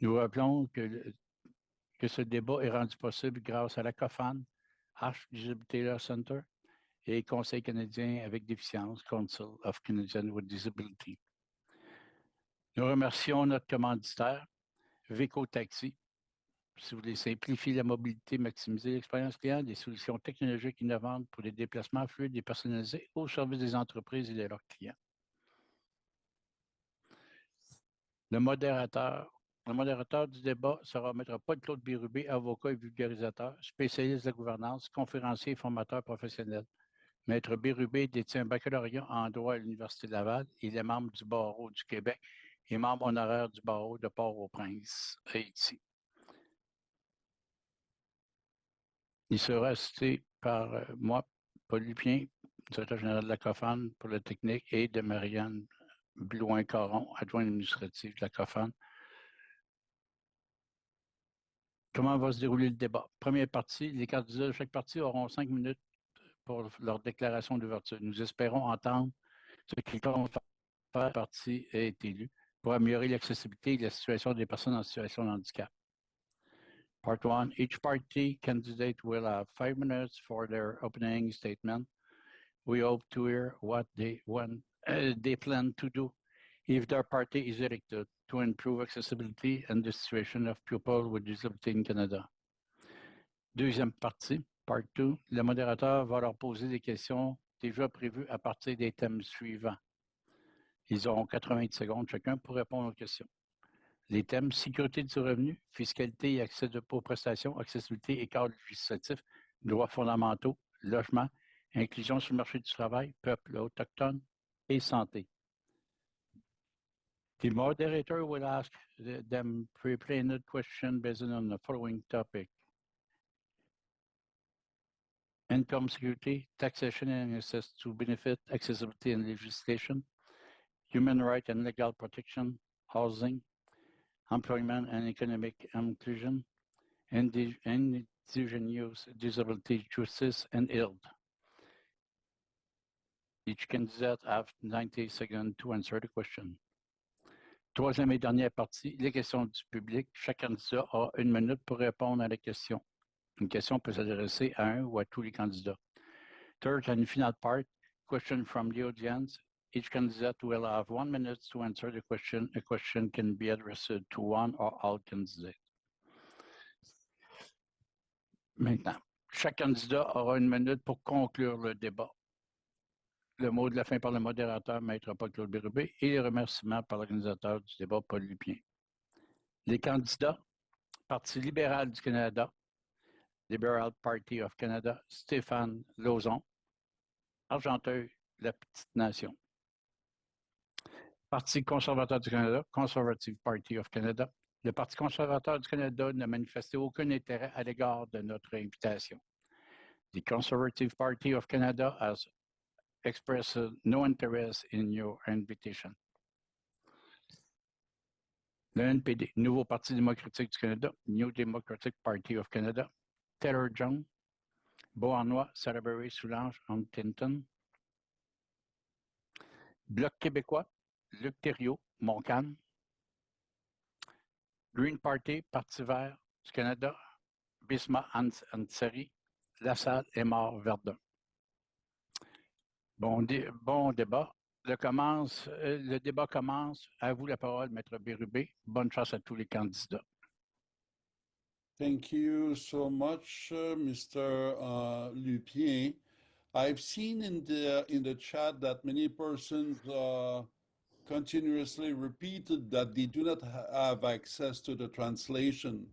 Nous rappelons que ce débat est rendu possible grâce à la COFAN, Arch Disability Law Center et Conseil canadien avec déficience, Council of Canadians with Disability. Nous remercions notre commanditaire, Vico Taxi. Si vous voulez simplifier la mobilité, maximiser l'expérience client, des solutions technologiques innovantes pour les déplacements fluides et personnalisés au service des entreprises et de leurs clients. Le modérateur du débat sera Maître Paul-Claude Bérubé, avocat et vulgarisateur, spécialiste de la gouvernance, conférencier et formateur professionnel. Maître Bérubé détient un baccalauréat en droit à l'Université de Laval. Il est membre du barreau du Québec et membre honoraire du barreau de Port-au-Prince, Haïti. Il sera assisté par moi, Paul Lupien, directeur général de la COFAN pour la technique, et de Marianne Blouin-Caron, adjointe administrative de la COFAN. Comment va se dérouler le débat? Première partie, les candidats de chaque partie auront 5 minutes pour leur déclaration d'ouverture. Nous espérons entendre ce qui compte faire la partie est élu pour améliorer l'accessibilité et la situation des personnes en situation de handicap. Part 1, each party candidate will have 5 minutes for their opening statement. We hope to hear what they plan to do if their party is elected to improve accessibility and the situation of people with disability in Canada. Deuxième partie, part 2, le modérateur va leur poser des questions déjà prévues à partir des thèmes suivants. Ils auront 80 secondes chacun pour répondre aux questions. Les thèmes sécurité du revenu, fiscalité et accès aux prestations, accessibilité et cadre législatif, droits fondamentaux, logement, inclusion sur le marché du travail, peuple autochtone et santé. The moderator will ask them pre-planned questions based on the following topic: income security, taxation and access to benefit, accessibility and legislation, human rights and legal protection, housing, employment and economic inclusion, indigenous disability justice, and health. Each candidate has 90 seconds to answer the question. Troisième et dernière partie, les questions du public. Chaque candidat a 1 minute pour répondre à la question. Une question peut s'adresser à un ou à tous les candidats. Third and final part, question from the audience. Each candidate will have 1 minute to answer the question. A question can be addressed to one or all candidates. Maintenant, chaque candidat aura 1 minute pour conclure le débat. Le mot de la fin par le modérateur, Maître Paul-Claude Bérubé, et les remerciements par l'organisateur du débat, Paul Lupien. Les candidats, Parti libéral du Canada, Liberal Party of Canada, Stéphane Lauzon, Argenteuil, la Petite Nation. Parti conservateur du Canada, Conservative Party of Canada. Le Parti conservateur du Canada n'a manifesté aucun intérêt à l'égard de notre invitation. The Conservative Party of Canada has expressed no interest in your invitation. Le NPD, Nouveau Parti démocratique du Canada, New Democratic Party of Canada, Taylor John, Beauharnois, Salaberry, Soulanges, Huntington. Bloc québécois, Luc Thériault, Montcalm. Green Party, Parti vert du Canada, Bisma Ansari, Lassalle, Aymar, Verdun. Bon débat. Le débat commence. À vous la parole, Maître Bérubé. Bonne chance à tous les candidats. Thank you so much, Mr. Lupien. I've seen in the chat that many persons continuously repeated that they do not have access to the translation.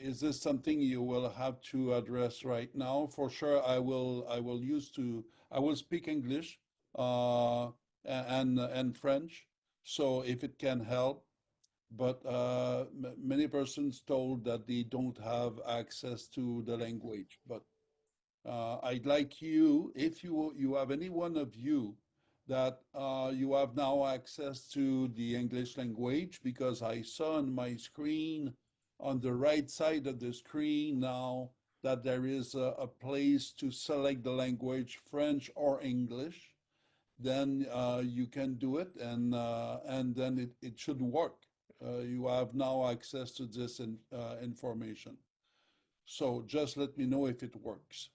Is this something you will have to address right now? For sure, I will speak English and French. So if it can help, but many persons told that they don't have access to the language. But I'd like you, if you have any one of you that you have now access to the English language, because I saw on my screen, on the right side of the screen now, that there is a place to select the language, French or English. then you can do it, and then it should work. You have now access to this information. So just let me know if it works.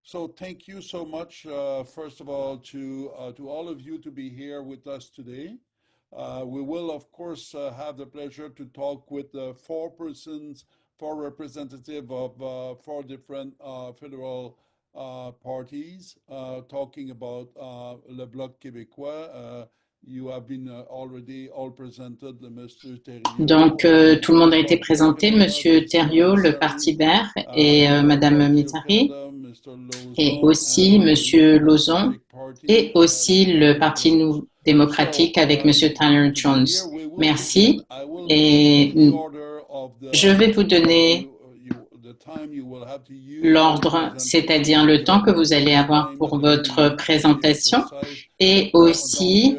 So thank you so much, first of all, to all of you to be here with us today. We will, of course, have the pleasure to talk with four representatives of four different federal parties, talking about le Bloc québécois. You have been already all presented, Mr. Thériault. Donc, tout le monde a été présenté, Monsieur Thériault, le Parti vert, et Madame Mitsari, et aussi Monsieur Lauzon, et aussi le Parti démocratique avec Monsieur Tyler Jones. Merci. Et je vais vous donner l'ordre, c'est-à-dire le temps que vous allez avoir pour votre présentation, et aussi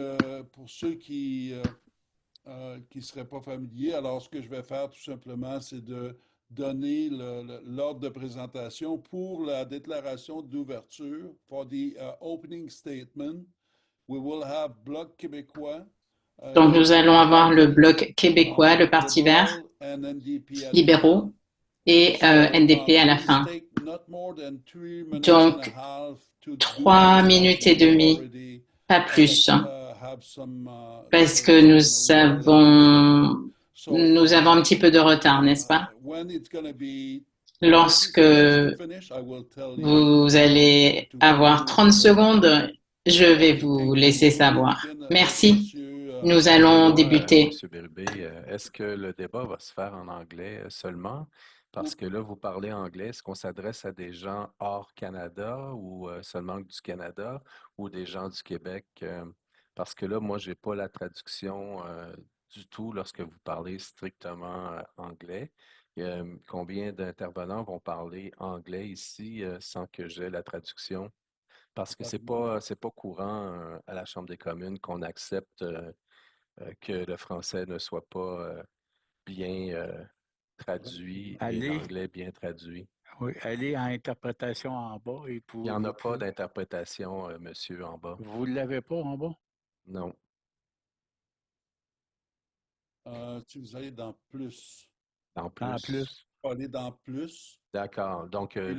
pour ceux qui ne seraient pas familiers, alors ce que je vais faire tout simplement, c'est de donner l'ordre de présentation pour la déclaration d'ouverture. For the opening statement, we will have Bloc québécois. Donc nous allons avoir le Bloc québécois, le Parti vert, libéraux et NDP à la fin. Donc 3 minutes et demie, pas plus, parce que nous avons un petit peu de retard, n'est-ce pas? Lorsque vous allez avoir 30 secondes, je vais vous laisser savoir. Merci. Nous allons débuter. Monsieur Bérubé, est-ce que le débat va se faire en anglais seulement? Parce que là, vous parlez anglais. Est-ce qu'on s'adresse à des gens hors Canada ou seulement du Canada ou des gens du Québec? Parce que là, moi, je n'ai pas la traduction du tout lorsque vous parlez strictement anglais. Combien d'intervenants vont parler anglais ici sans que j'aie la traduction? Parce que c'est pas courant à la Chambre des communes qu'on accepte que le français ne soit pas bien traduit et l'anglais bien traduit. Oui, allez à interprétation en bas. Et il n'y en a pas d'interprétation, monsieur, en bas. Vous ne l'avez pas en bas? Non. Si vous allez dans plus. Dans plus. Dans plus. Aller dans plus. D'accord. Donc, le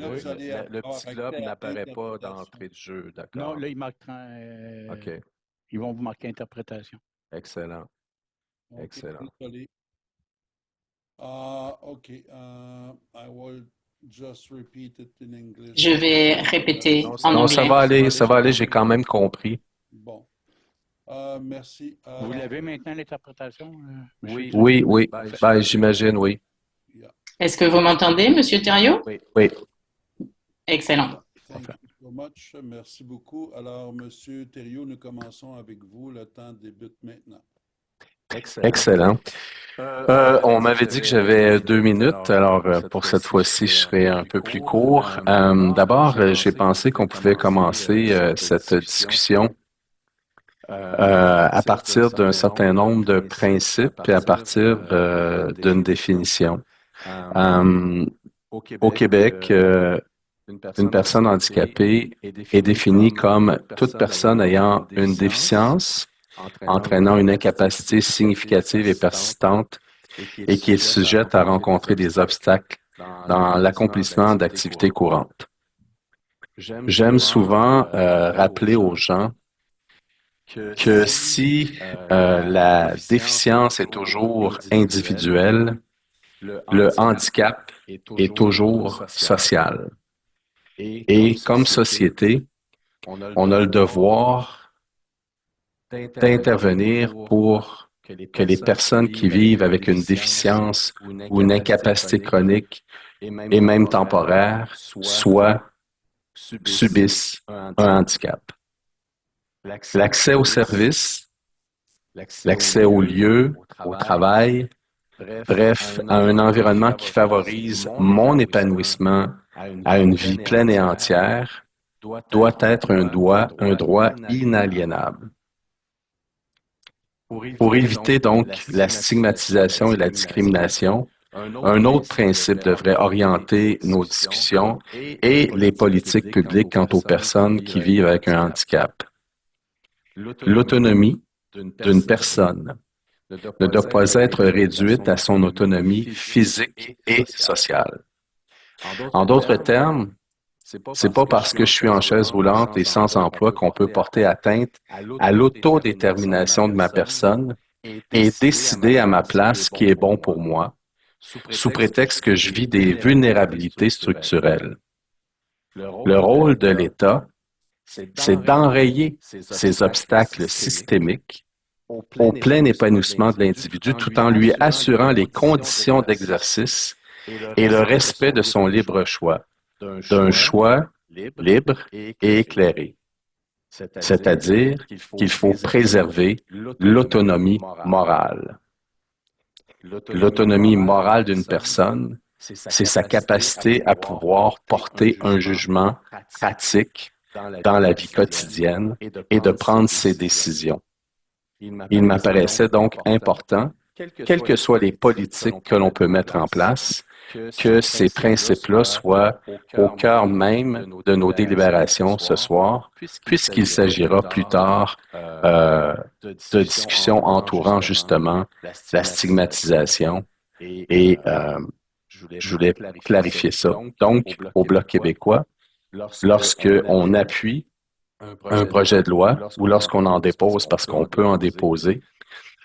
petit globe n'apparaît pas d'entrée de jeu. D'accord. Non, là, il marque. OK. Ils vont vous marquer interprétation. Excellent. Okay, excellent. OK. I will just repeat it in English. Je vais répéter en anglais. Non, ça va aller. J'ai quand même compris. Bon. Merci. Vous l'avez maintenant, l'interprétation? Oui. Ben, j'imagine, oui. Est-ce que vous m'entendez, Monsieur Thériault? Oui. Excellent. Thank you so much. Merci beaucoup. Alors, Monsieur Thériault, nous commençons avec vous. Le temps débute maintenant. Excellent. On m'avait dit que j'avais 2 minutes, alors pour cette fois-ci, je serai un peu plus court. D'abord, j'ai pensé qu'on pouvait commencer cette discussion à partir d'un certain nombre de principes et à partir d'une définition. Au Québec, une personne handicapée est définie comme toute personne ayant une déficience entraînant une incapacité significative et persistante et qui est sujette à rencontrer des obstacles dans l'accomplissement d'activités courantes. J'aime souvent rappeler aux gens que si la déficience est toujours individuelle, le handicap est toujours social. Et comme société, on a le devoir d'intervenir pour que les personnes qui vivent avec une déficience ou une incapacité chronique et même temporaire subissent un handicap. L'accès aux services, l'accès aux lieux, au travail, bref, à un environnement qui favorise mon épanouissement à une vie pleine et entière, doit être un droit inaliénable. Pour éviter donc la stigmatisation et la discrimination, un autre principe devrait orienter nos discussions et les politiques publiques quant aux personnes qui vivent avec un handicap. L'autonomie d'une personne ne doit pas être réduite à son autonomie physique et sociale. En d'autres termes, c'est pas parce que je suis en chaise roulante et sans emploi qu'on peut porter atteinte à l'autodétermination de ma personne et décider à ma place ce qui est bon pour moi, sous prétexte que je vis des vulnérabilités structurelles. Le rôle de l'État, c'est d'enrayer ces obstacles systémiques au plein épanouissement de l'individu tout en lui assurant les conditions d'exercice et le respect de son libre choix, d'un choix libre et éclairé. C'est-à-dire qu'il faut préserver l'autonomie morale. L'autonomie morale d'une personne, c'est sa capacité à pouvoir porter un jugement pratique dans la vie quotidienne et de prendre ses décisions. Il m'apparaissait donc important, quelles que soient les politiques que l'on peut mettre en place, que ces principes-là soient au cœur même de nos délibérations ce soir, puisqu'il s'agira plus tard de discussions entourant justement la stigmatisation et je voulais clarifier ça. Donc, au Bloc québécois, lorsque on appuie un projet de loi ou lorsqu'on en dépose parce qu'on peut en déposer,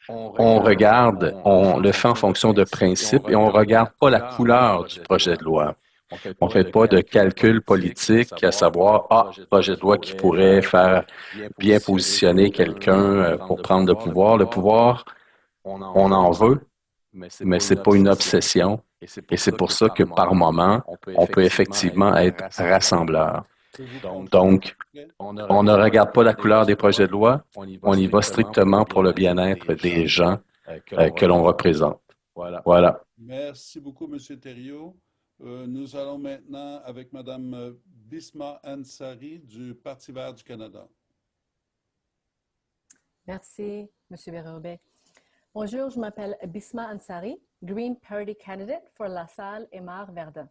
on regarde, on le fait en fonction de principes et on regarde pas la couleur du projet de loi. On fait pas de calcul politique à savoir, projet de loi qui pourrait faire bien positionner quelqu'un pour prendre le pouvoir. Le pouvoir, on en veut, mais c'est pas une obsession. Et c'est pour ça que par moment, on peut effectivement être rassembleur. Donc, on ne regarde pas la couleur des projets de loi, on y va strictement pour le bien-être des gens que l'on représente. Voilà. Merci beaucoup, M. Thériault. Nous allons maintenant avec Mme Bisma Ansari du Parti vert du Canada. Merci, M. Bérubé. Bonjour, je m'appelle Bisma Ansari, Green Party candidate for La Salle et Mar-Verdun.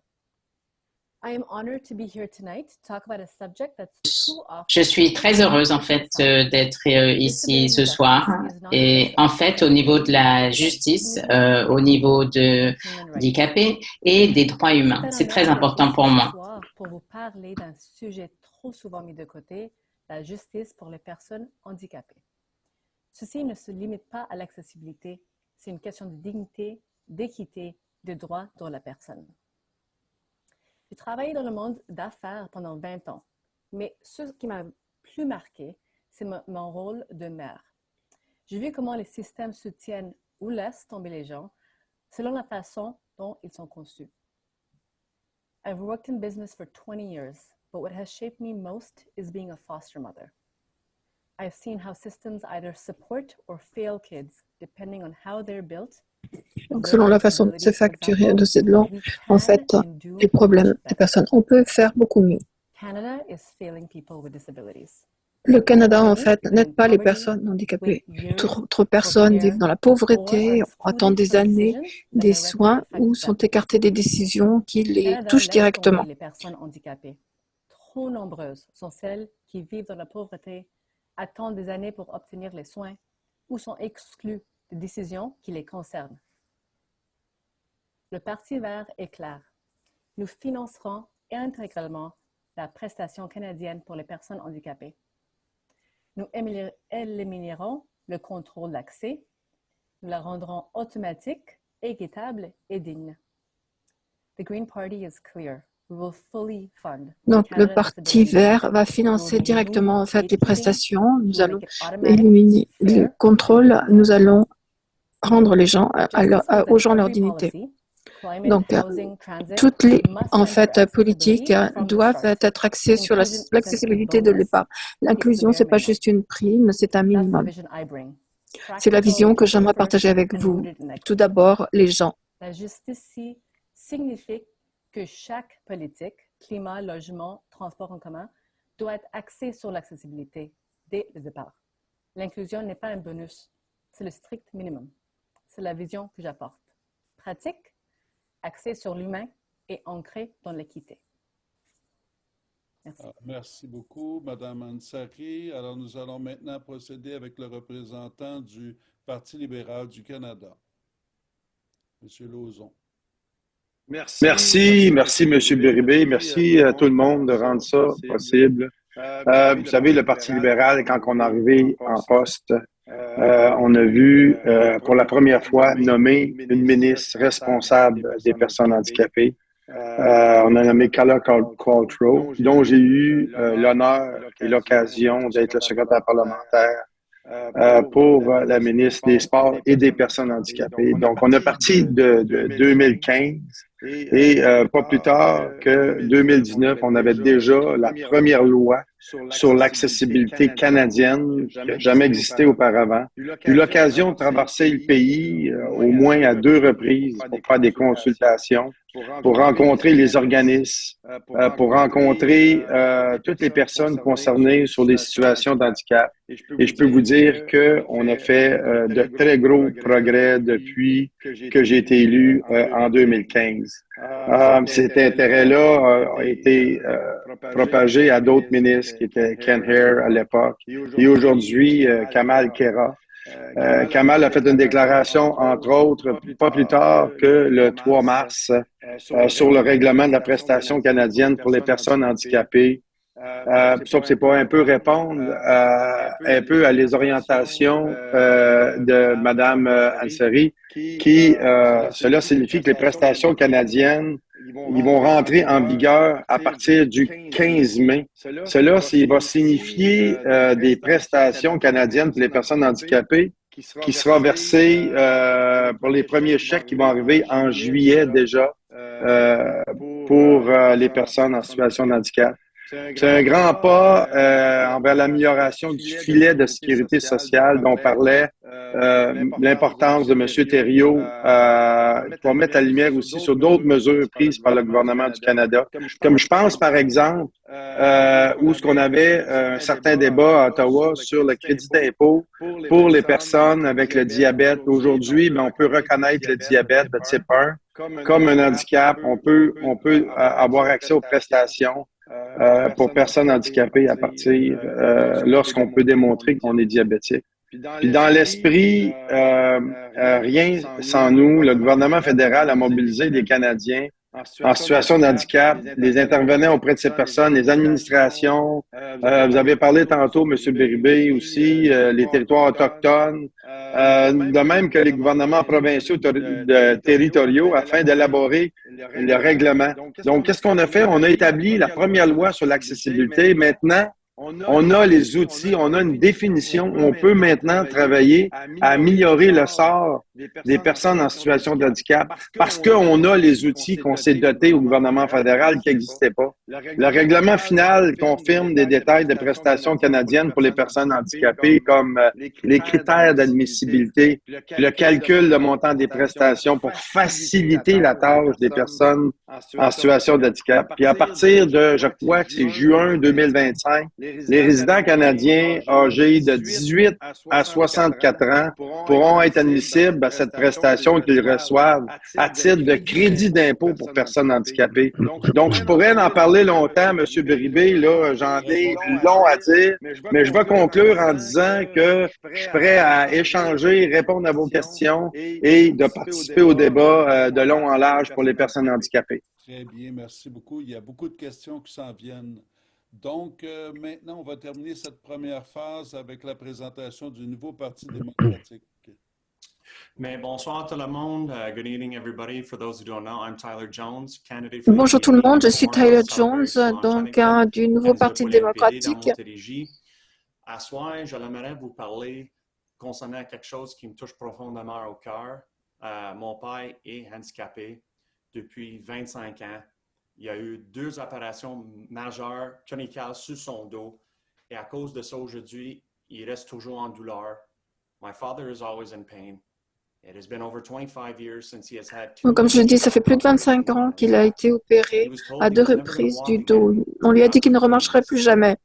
I am honored to be here tonight to talk about a subject that's too often. Je suis très heureuse en fait d'être ici ce soir et en fait au niveau de la justice, au niveau de handicapés et des droits humains. C'est très important pour moi. Pour vous parler d'un sujet trop souvent mis de côté, la justice pour les personnes handicapées. Ceci ne se limite pas à l'accessibilité, c'est une question de dignité, d'équité, de droits de la personne. J'ai travaillé dans le monde d'affaires pendant 20 ans, mais ce qui m'a plus marqué, c'est mon rôle de mère. J'ai vu comment les systèmes soutiennent ou laissent tomber les gens selon la façon dont ils sont conçus. I've worked in business for 20 years, but what has shaped me most is being a foster mother. I've seen how systems either support or fail kids, depending on how they're built. Donc, selon la façon de se facturer de ces lois, en fait, les problèmes des personnes, on peut faire beaucoup mieux. Le Canada, en fait, n'aide pas les personnes handicapées. D'autres personnes vivent dans la pauvreté, attendent des années, des soins ou sont écartées des décisions qui les touchent directement. Les personnes handicapées. Trop nombreuses sont celles qui vivent dans la pauvreté, attendent des années pour obtenir les soins ou sont exclues des décisions qui les concernent. Le Parti vert est clair. Nous financerons intégralement la prestation canadienne pour les personnes handicapées. Nous éliminerons le contrôle d'accès. Nous la rendrons automatique, équitable et digne. The Green Party is clear. We will fully fund. Donc, le Parti vert va financer directement en fait les prestations. Nous allons éliminer le contrôle. Nous allons rendre les gens aux gens leur dignité. Donc, toutes les politiques doivent être axées sur l'accessibilité de l'EPA. L'inclusion, ce n'est pas juste une prime, c'est un minimum. C'est la vision que j'aimerais partager avec vous. Tout d'abord, les gens. La justice signifie que chaque politique, climat, logement, transport en commun, doit être axée sur l'accessibilité dès le départ. L'inclusion n'est pas un bonus, c'est le strict minimum. C'est la vision que j'apporte. Pratique, axée sur l'humain et ancrée dans l'équité. Merci. Merci beaucoup, Madame Ansari. Alors, nous allons maintenant procéder avec le représentant du Parti libéral du Canada, Monsieur Lauzon. Merci, Monsieur Bérubé. Merci à tout le monde de rendre ça possible. Vous savez, le Parti libéral, quand on est arrivé en poste, on a vu pour la première fois nommer une ministre responsable des personnes handicapées. On a nommé Carla Qualtrough, dont j'ai eu l'honneur et l'occasion d'être le secrétaire parlementaire pour la ministre des Sports et des personnes handicapées. Donc, on est parti de 2015 et pas plus tard que 2019, on avait déjà la première loi sur l'accessibilité canadienne qui n'a jamais existé auparavant. J'ai eu l'occasion de traverser le pays au moins à 2 reprises pour faire des consultations, pour rencontrer les organismes, pour rencontrer toutes les personnes concernées sur des situations d'handicap. Et je peux vous dire qu'on a fait de très gros progrès depuis que j'ai été élu en 2015. Cet intérêt-là a été propagé à d'autres ministres qui étaient Ken Hare à l'époque et aujourd'hui Kamal Khera. Kamal a fait une déclaration, entre autres, pas plus tard que le 3 mars, sur le règlement de la prestation canadienne pour les personnes handicapées. Sauf que c'est pour un peu répondre un peu à les orientations de Mme Ansari, cela signifie que les prestations canadiennes, ils vont rentrer en vigueur à partir du 15 mai. Cela, va signifier des prestations canadiennes pour les personnes handicapées qui sera versées pour les premiers chèques qui vont arriver en juillet déjà pour les personnes en situation de handicap. C'est un grand pas envers l'amélioration du filet de sécurité sociale dont parlait l'importance de M. Thériault pour mettre la lumière aussi sur d'autres mesures prises par le gouvernement du Canada. Comme je pense, par exemple, où ce qu'on avait un certain débat à Ottawa sur le crédit d'impôt pour les personnes avec le diabète. Aujourd'hui, on peut reconnaître le diabète de type 1 comme un handicap. On peut avoir accès aux prestations pour personnes handicapées à partir lorsqu'on peut démontrer qu'on est diabétique. Puis dans l'esprit, rien sans nous, le gouvernement fédéral a mobilisé des Canadiens en situation de handicap, les intervenants auprès de ces personnes, les administrations. Vous avez parlé tantôt, M. Bérubé, aussi, les territoires autochtones, de même que les gouvernements provinciaux territoriaux afin d'élaborer le règlement. Donc, qu'est-ce qu'on a fait? On a établi la première loi sur l'accessibilité. Maintenant, on a les outils, on a une définition. On peut maintenant travailler à améliorer le sort des personnes en situation de handicap parce qu'on a les outils qu'on s'est dotés au gouvernement fédéral qui n'existaient pas. Le règlement final confirme des détails de prestations canadiennes pour les personnes handicapées comme les critères d'admissibilité, le calcul de montant des prestations pour faciliter la tâche des personnes en situation de handicap. Puis à partir de, je crois que c'est juin 2025, les résidents canadiens âgés de 18 à 64 ans pourront être admissibles à cette prestation qu'ils reçoivent à titre de crédit d'impôt pour personnes handicapées. Donc, je pourrais en parler longtemps, M. Bérubé, là, j'en ai long à dire, mais je vais conclure en disant que je suis prêt à échanger, répondre à vos questions et de participer au débat de long en large pour les personnes handicapées. Très bien, merci beaucoup. Il y a beaucoup de questions qui s'en viennent. Donc, maintenant, on va terminer cette première phase avec la présentation du nouveau Parti démocratique. Mais bonsoir tout le monde. Good evening, everybody. For those who don't know, I'm Tyler Jones, candidate for Bonjour tout le monde, je suis Tyler Jones, donc du nouveau Parti démocratique. À soir, j'aimerais vous parler concernant quelque chose qui me touche profondément au cœur. Mon père est handicapé depuis 25 ans. Il y a eu 2 opérations majeures tonicales sur son dos. Et à cause de ça, aujourd'hui, il reste toujours en douleur. My father is always in pain. It has been over 25 years since he has had Donc, comme je le dis, ça fait plus de 25 ans qu'il a été opéré à 2 reprises du dos. On lui a dit qu'il ne remarcherait plus jamais.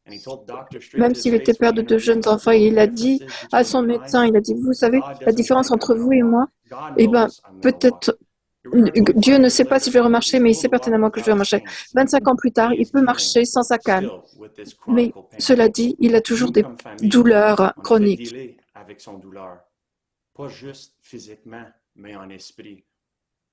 Même s'il était père de 2 jeunes enfants, il a dit à son médecin, il a dit, vous savez, la différence entre vous et moi, eh bien, peut-être Dieu ne sait pas si je vais remarcher, mais il sait pertinemment que je vais remarcher. 25 ans plus tard, il peut marcher sans sa canne. Mais cela dit, il a toujours Nous, des comme famille, douleurs on a fait chroniques. dealer avec son douleur, pas juste physiquement, mais en esprit.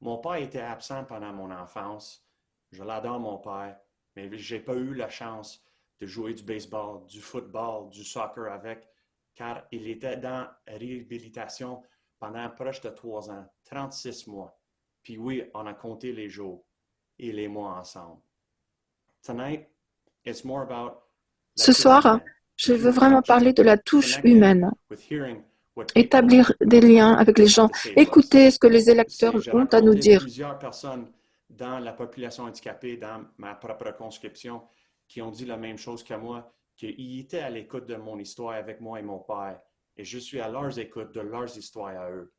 Mon père était absent pendant mon enfance. Je l'adore, mon père, mais j'ai pas eu la chance de jouer du baseball, du football, du soccer avec, car il était dans réhabilitation pendant proche de 3 ans, 36 mois. Puis oui, on a compté les jours et les mois ensemble. Tonight, it's more about la Ce touche soir, humaine. je veux vraiment parler de la touche humaine, établir des liens avec les gens, écouter ce que les électeurs ont à nous dire. Plusieurs personnes dans la population handicapée, dans ma propre conscription, qui ont dit la même chose que moi, qu'ils étaient à l'écoute de mon histoire avec moi et mon père, et je suis à leur écoute de leurs histoires à eux.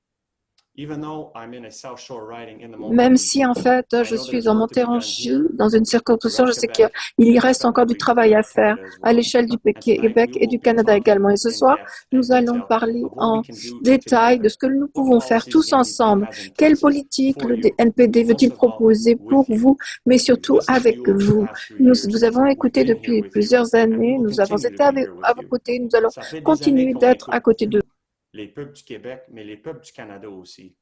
Même si en fait je suis en Montérégie, dans une circonscription, je sais qu'il y reste encore du travail à faire à l'échelle du Québec et du Canada également. Et ce soir, nous allons parler en détail de ce que nous pouvons faire tous ensemble. Quelle politique le NPD veut-il proposer pour vous, mais surtout avec vous? Nous vous avons écouté depuis plusieurs années, nous avons été à vos côtés, nous allons continuer d'être à côté de vous. Les peuples du Québec, mais les peuples du Canada aussi.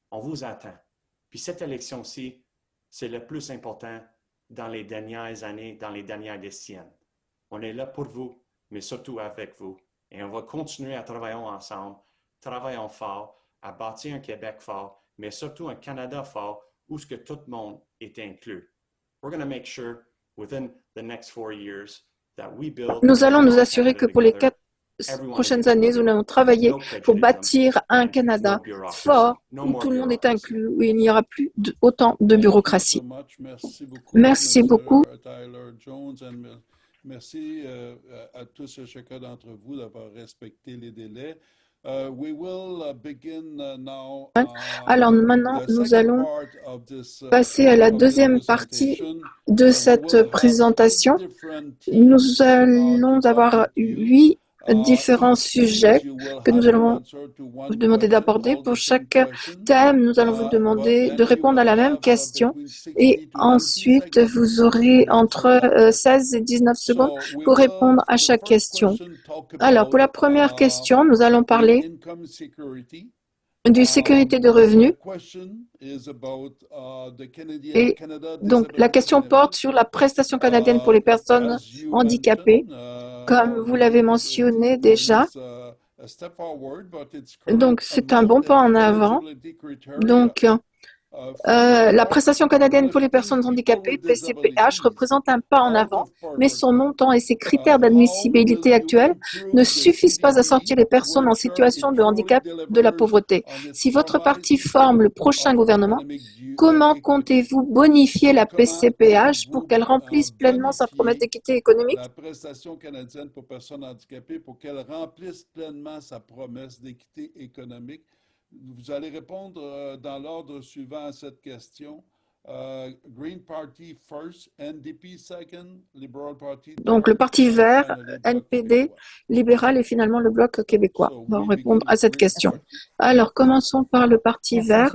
On vous attend. Puis cette élection-ci, c'est le plus important dans les dernières années, dans les dernières décennies. On est là pour vous, mais surtout avec vous. Et on va continuer à travailler ensemble, travaillons fort, à bâtir un Québec fort, mais surtout un Canada fort où ce que tout le monde est inclus. We're going to make sure within the next 4 years that we build. Nous allons nous assurer que pour les 4 prochaines années, nous allons travailler pour bâtir un Canada fort où tout le monde est inclus, où il n'y aura plus autant de bureaucratie. Merci beaucoup. Merci à tous et chacun d'entre vous d'avoir respecté les délais. Alors maintenant, nous allons passer à la deuxième partie de cette présentation. Nous allons avoir 8 différents sujets que nous allons vous demander d'aborder. Pour chaque thème, nous allons vous demander de répondre à la même question et ensuite vous aurez entre 16 et 19 secondes pour répondre à chaque question. Alors, pour la première question, nous allons parler du sécurité de revenus. Et donc, la question porte sur la prestation canadienne pour les personnes handicapées. Comme vous l'avez mentionné déjà, donc c'est un bon pas en avant. Donc, la prestation canadienne pour les personnes handicapées, PCPH, représente un pas en avant, mais son montant et ses critères d'admissibilité actuels ne suffisent pas à sortir les personnes en situation de handicap de la pauvreté. Si votre parti forme le prochain gouvernement, comment comptez-vous bonifier la PCPH pour qu'elle remplisse pleinement sa promesse d'équité économique? La prestation canadienne pour personnes handicapées pour qu'elle remplisse pleinement sa promesse d'équité économique. Vous allez répondre dans l'ordre suivant à cette question. Green Party first, NDP second, Liberal Party. Donc le Parti vert, NPD, libéral et finalement le Bloc québécois vont répondre à cette question. Alors commençons par le Parti vert.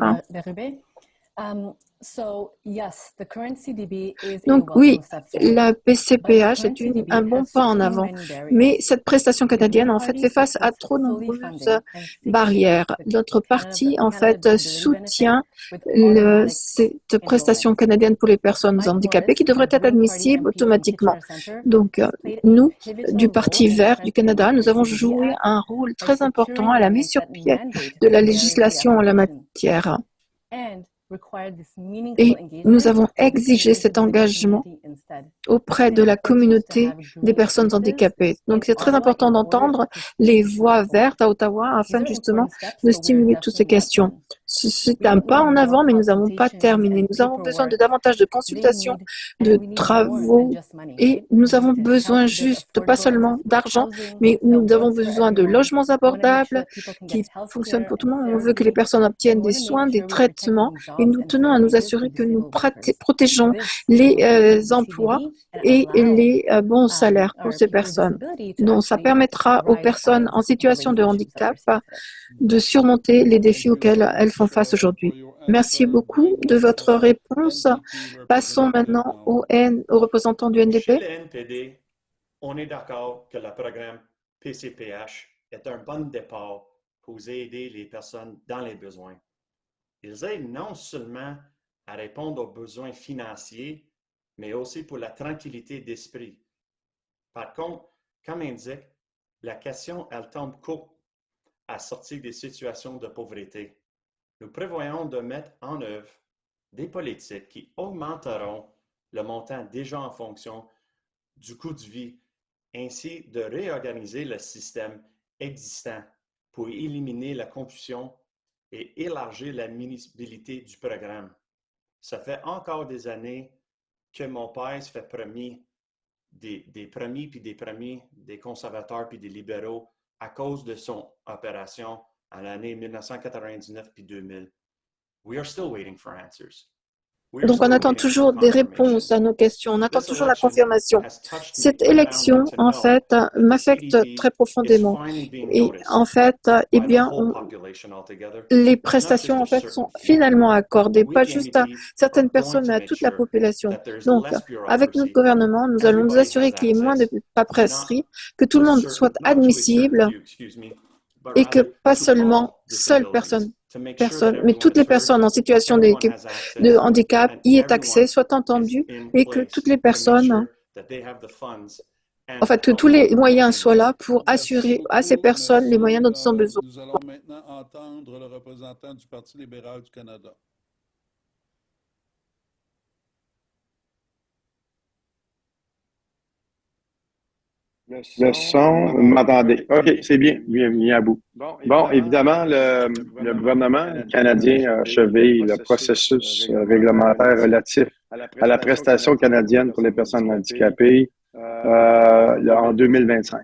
Donc oui, la PCPH est un bon pas en avant, mais cette prestation canadienne en fait fait face à trop nombreuses barrières. Notre parti en fait soutient cette prestation canadienne pour les personnes handicapées qui devrait être admissible automatiquement. Donc nous, du Parti vert du Canada, nous avons joué un rôle très important à la mise sur pied de la législation en la matière. Et nous avons exigé cet engagement auprès de la communauté des personnes handicapées. Donc, c'est très important d'entendre les voix vertes à Ottawa afin justement de stimuler toutes ces questions. C'est un pas en avant, mais nous n'avons pas terminé. Nous avons besoin de davantage de consultations, de travaux, et nous avons besoin juste, pas seulement d'argent, mais nous avons besoin de logements abordables qui fonctionnent pour tout le monde. On veut que les personnes obtiennent des soins, des traitements, et nous tenons à nous assurer que nous protégeons les emploi et les bons salaires pour ces personnes. Donc, ça permettra aux personnes en situation de handicap de surmonter les défis auxquels elles font face aujourd'hui. Merci beaucoup de votre réponse. Passons maintenant au représentant du Chez NDP. le NPD, on est d'accord que le programme PCPH est un bon départ pour aider les personnes dans les besoins. Ils aident non seulement à répondre aux besoins financiers, mais aussi pour la tranquillité d'esprit. Par contre, comme indique, la question, elle tombe court à sortir des situations de pauvreté. Nous prévoyons de mettre en œuvre des politiques qui augmenteront le montant déjà en fonction du coût de vie, ainsi de réorganiser le système existant pour éliminer la confusion et élargir la municipalité du programme. Ça fait encore des années que mon père se fait premier des conservateurs puis des libéraux à cause de son opération en l'année 1999 puis 2000. We are still waiting for answers. Donc, on attend toujours des réponses à nos questions, on attend toujours la confirmation. Cette élection, en fait, m'affecte très profondément. Et en fait, eh bien, les prestations, en fait, sont finalement accordées, pas juste à certaines personnes, mais à toute la population. Donc, avec notre gouvernement, nous allons nous assurer qu'il y ait moins de paperasserie, que tout le monde soit admissible et que pas seulement seules personnes, mais toutes les personnes en situation de handicap y aient accès, soient entendues et que toutes les personnes, en fait, que tous les moyens soient là pour assurer à ces personnes les moyens dont ils ont besoin. Nous allons maintenant entendre le représentant du Parti libéral du Canada. Le son, vous m'entendez? OK, c'est bien, bien à bout. Bon, évidemment, le gouvernement canadien a achevé le processus réglementaire relatif à la prestation canadienne pour les personnes handicapées en 2025.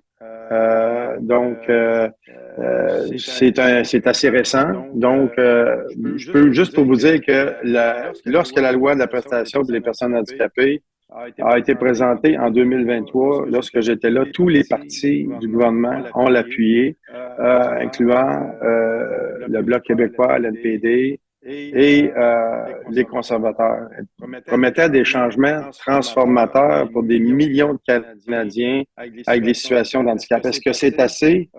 C'est assez récent. Donc, je peux juste pour vous dire que lorsque la loi de la prestation pour les personnes handicapées a été présentée en 2023, lorsque j'étais là, tous les partis du gouvernement ont l'appuyé, incluant le Bloc québécois, l'NPD et les conservateurs. Ils promettaient des changements transformateurs pour des millions de Canadiens avec des situations de handicap. Est-ce que c'est assez?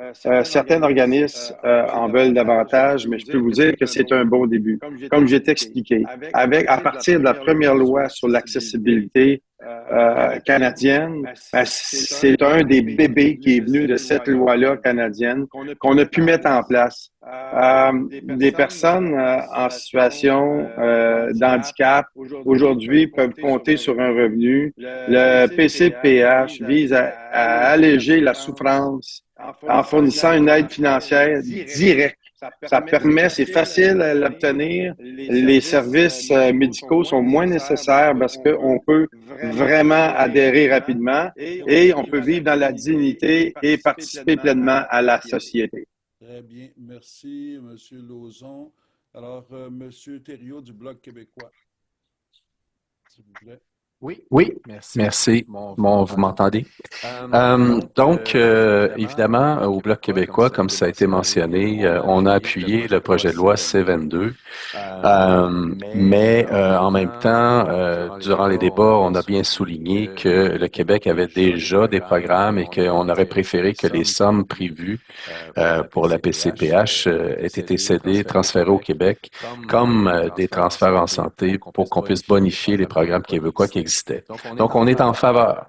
Certains organismes en veulent davantage, mais je peux vous dire que c'est un bon début. Comme j'ai expliqué, à partir de la première loi sur l'accessibilité canadienne, c'est un des bébés qui est venu de cette loi-là canadienne qu'on a pu mettre en place. Des personnes en situation d'handicap aujourd'hui peuvent compter sur un revenu. Le PCPH vise à alléger la souffrance en fournissant une aide financière directe. Ça permet, c'est facile à l'obtenir. Les services médicaux sont moins nécessaires parce qu'on peut vraiment adhérer rapidement et on peut vivre dans la dignité et participer pleinement à la société. Très bien, merci, M. Lauzon. Alors, M. Thériault du Bloc québécois, s'il vous plaît. Oui, merci. Vous m'entendez? Évidemment, au Bloc québécois, comme ça a été mentionné, on a appuyé le projet de loi C-22, mais en même temps, durant les débats, on a bien souligné que le Québec avait déjà des programmes et qu'on aurait préféré que les sommes prévues pour la PCPH aient été cédées, transférées au Québec comme des transferts en santé pour qu'on puisse bonifier les programmes québécois qui existaient. Donc, on est en faveur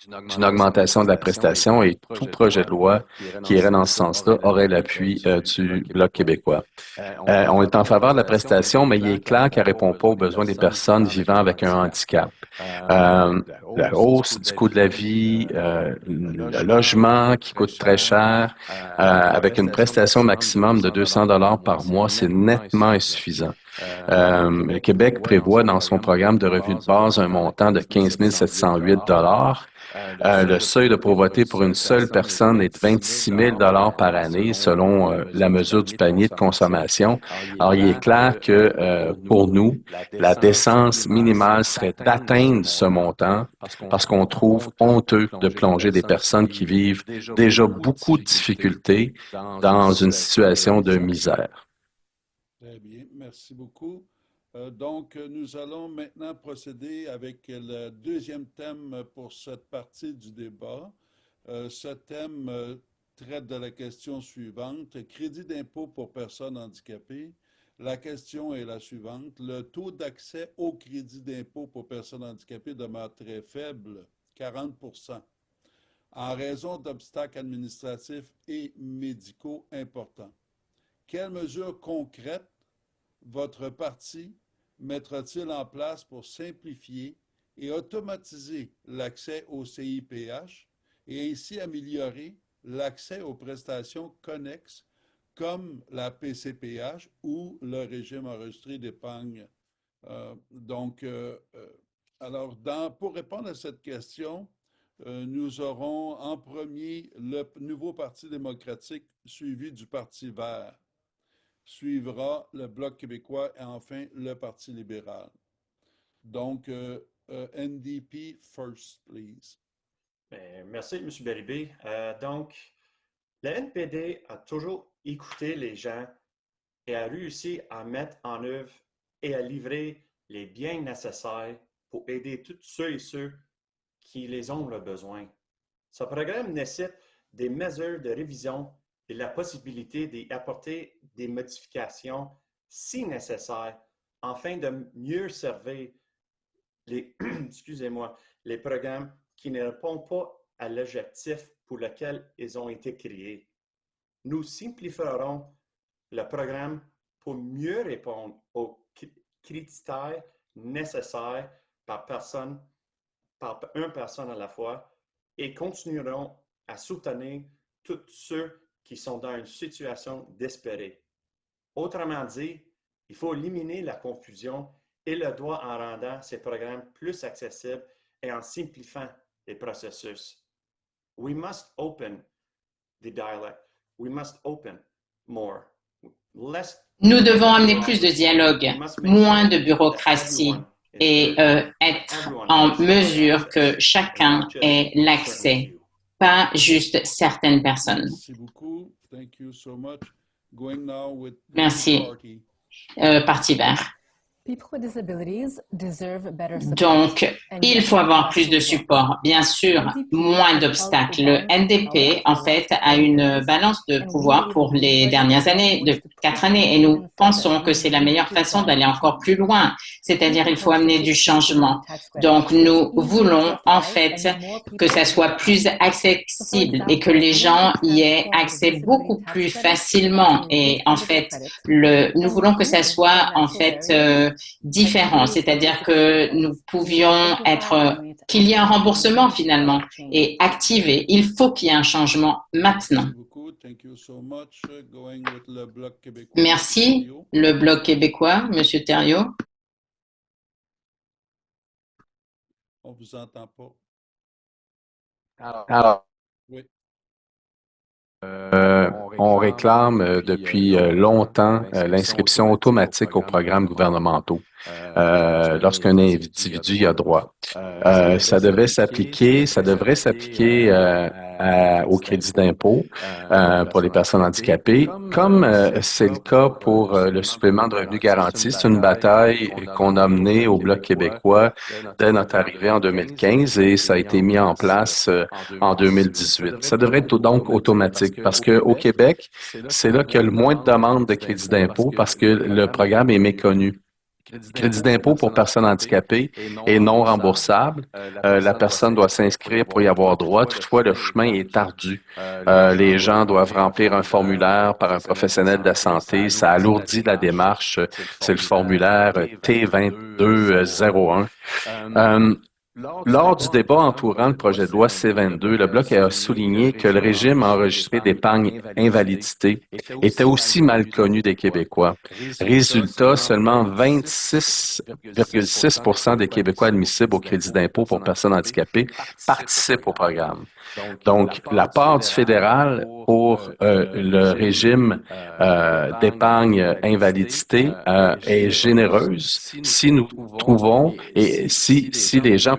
d'une augmentation de la prestation et tout projet de loi qui irait dans ce sens-là aurait l'appui du Bloc québécois. On est en faveur de la prestation, mais il est clair qu'elle ne répond pas aux besoins des personnes vivant avec un handicap. La hausse du coût de la vie, le logement qui coûte très cher, avec une prestation maximum de 200 $ par mois, c'est nettement insuffisant. Le Québec prévoit dans son programme de revenu de base un montant de 15 708 $. Le seuil de pauvreté pour une seule personne est de 26 000 $ par année selon la mesure du panier de consommation. Alors, il est clair que pour nous, la décence minimale serait d'atteindre ce montant parce qu'on trouve honteux de plonger des personnes qui vivent déjà beaucoup de difficultés dans une situation de misère. Très bien, merci beaucoup. Donc, nous allons maintenant procéder avec le deuxième thème pour cette partie du débat. Ce thème traite de la question suivante, crédit d'impôt pour personnes handicapées. La question est la suivante, le taux d'accès au crédit d'impôt pour personnes handicapées demeure très faible, 40%, en raison d'obstacles administratifs et médicaux importants. Quelles mesures concrètes votre parti mettra-t-il en place pour simplifier et automatiser l'accès au CIPH et ainsi améliorer l'accès aux prestations connexes comme la PCPH ou le régime enregistré d'épargne? Alors, pour répondre à cette question, nous aurons en premier le nouveau Parti démocratique suivi du Parti vert. Suivra le Bloc québécois et enfin le Parti libéral. Donc, NDP first, please. Merci, M. Bérubé. Donc, le NPD a toujours écouté les gens et a réussi à mettre en œuvre et à livrer les biens nécessaires pour aider tous ceux et ceux qui les ont le besoin. Ce programme nécessite des mesures de révision et la possibilité d'y apporter des modifications si nécessaire afin de mieux servir les, les programmes qui ne répondent pas à l'objectif pour lequel ils ont été créés. Nous simplifierons le programme pour mieux répondre aux critères nécessaires par une personne à la fois et continuerons à soutenir tous ceux qui sont dans une situation désespérée. Autrement dit, il faut éliminer la confusion et le droit en rendant ces programmes plus accessibles et en simplifiant les processus. We must open the dialogue. We must open more. Nous devons amener plus de dialogue, moins de bureaucratie et être en mesure que chacun ait l'accès, pas juste certaines personnes. Merci beaucoup. Thank you so much. Going now with the Merci. party. Parti vert. People with disabilities deserve better support. Donc, il faut avoir plus de support, bien sûr, moins d'obstacles. Le NDP, en fait, a une balance de pouvoir pour les dernières années, de 4 années, et nous pensons que c'est la meilleure façon d'aller encore plus loin, c'est-à-dire il faut amener du changement. Donc, nous voulons, en fait, que ça soit plus accessible et que les gens y aient accès beaucoup plus facilement. Et en fait, nous voulons que ça soit, en fait, différent, c'est-à-dire que nous pouvions qu'il y ait un remboursement finalement et activé. Il faut qu'il y ait un changement maintenant. Merci, le Bloc québécois, Monsieur Thériault. On vous entend pas. Alors, Oui. on réclame depuis longtemps l'inscription automatique aux programmes gouvernementaux lorsqu'un individu y a droit. Ça devrait s'appliquer au crédit d'impôt pour les personnes handicapées, comme c'est le cas pour le supplément de revenu garanti. C'est une bataille qu'on a menée au Bloc québécois dès notre arrivée en 2015 et ça a été mis en place en 2018. Ça devrait être donc automatique parce qu'au Québec, c'est là qu'il y a le moins de demandes de crédit d'impôt parce que le programme est méconnu. Crédit d'impôt pour personnes handicapées est non remboursable. La personne doit s'inscrire pour y avoir droit. Toutefois, le chemin est ardu. Les gens doivent remplir un formulaire par un professionnel de la santé. Ça alourdit la démarche. C'est le formulaire T2201. Lors du débat entourant le projet de loi C-22, le Bloc a souligné que le régime enregistré d'épargne invalidité était aussi mal connu des Québécois. Résultat, seulement 26,6 des Québécois admissibles au crédit d'impôt pour personnes handicapées participent au programme. Donc, la part du fédéral pour le régime d'épargne invalidité est généreuse si nous trouvons et si les gens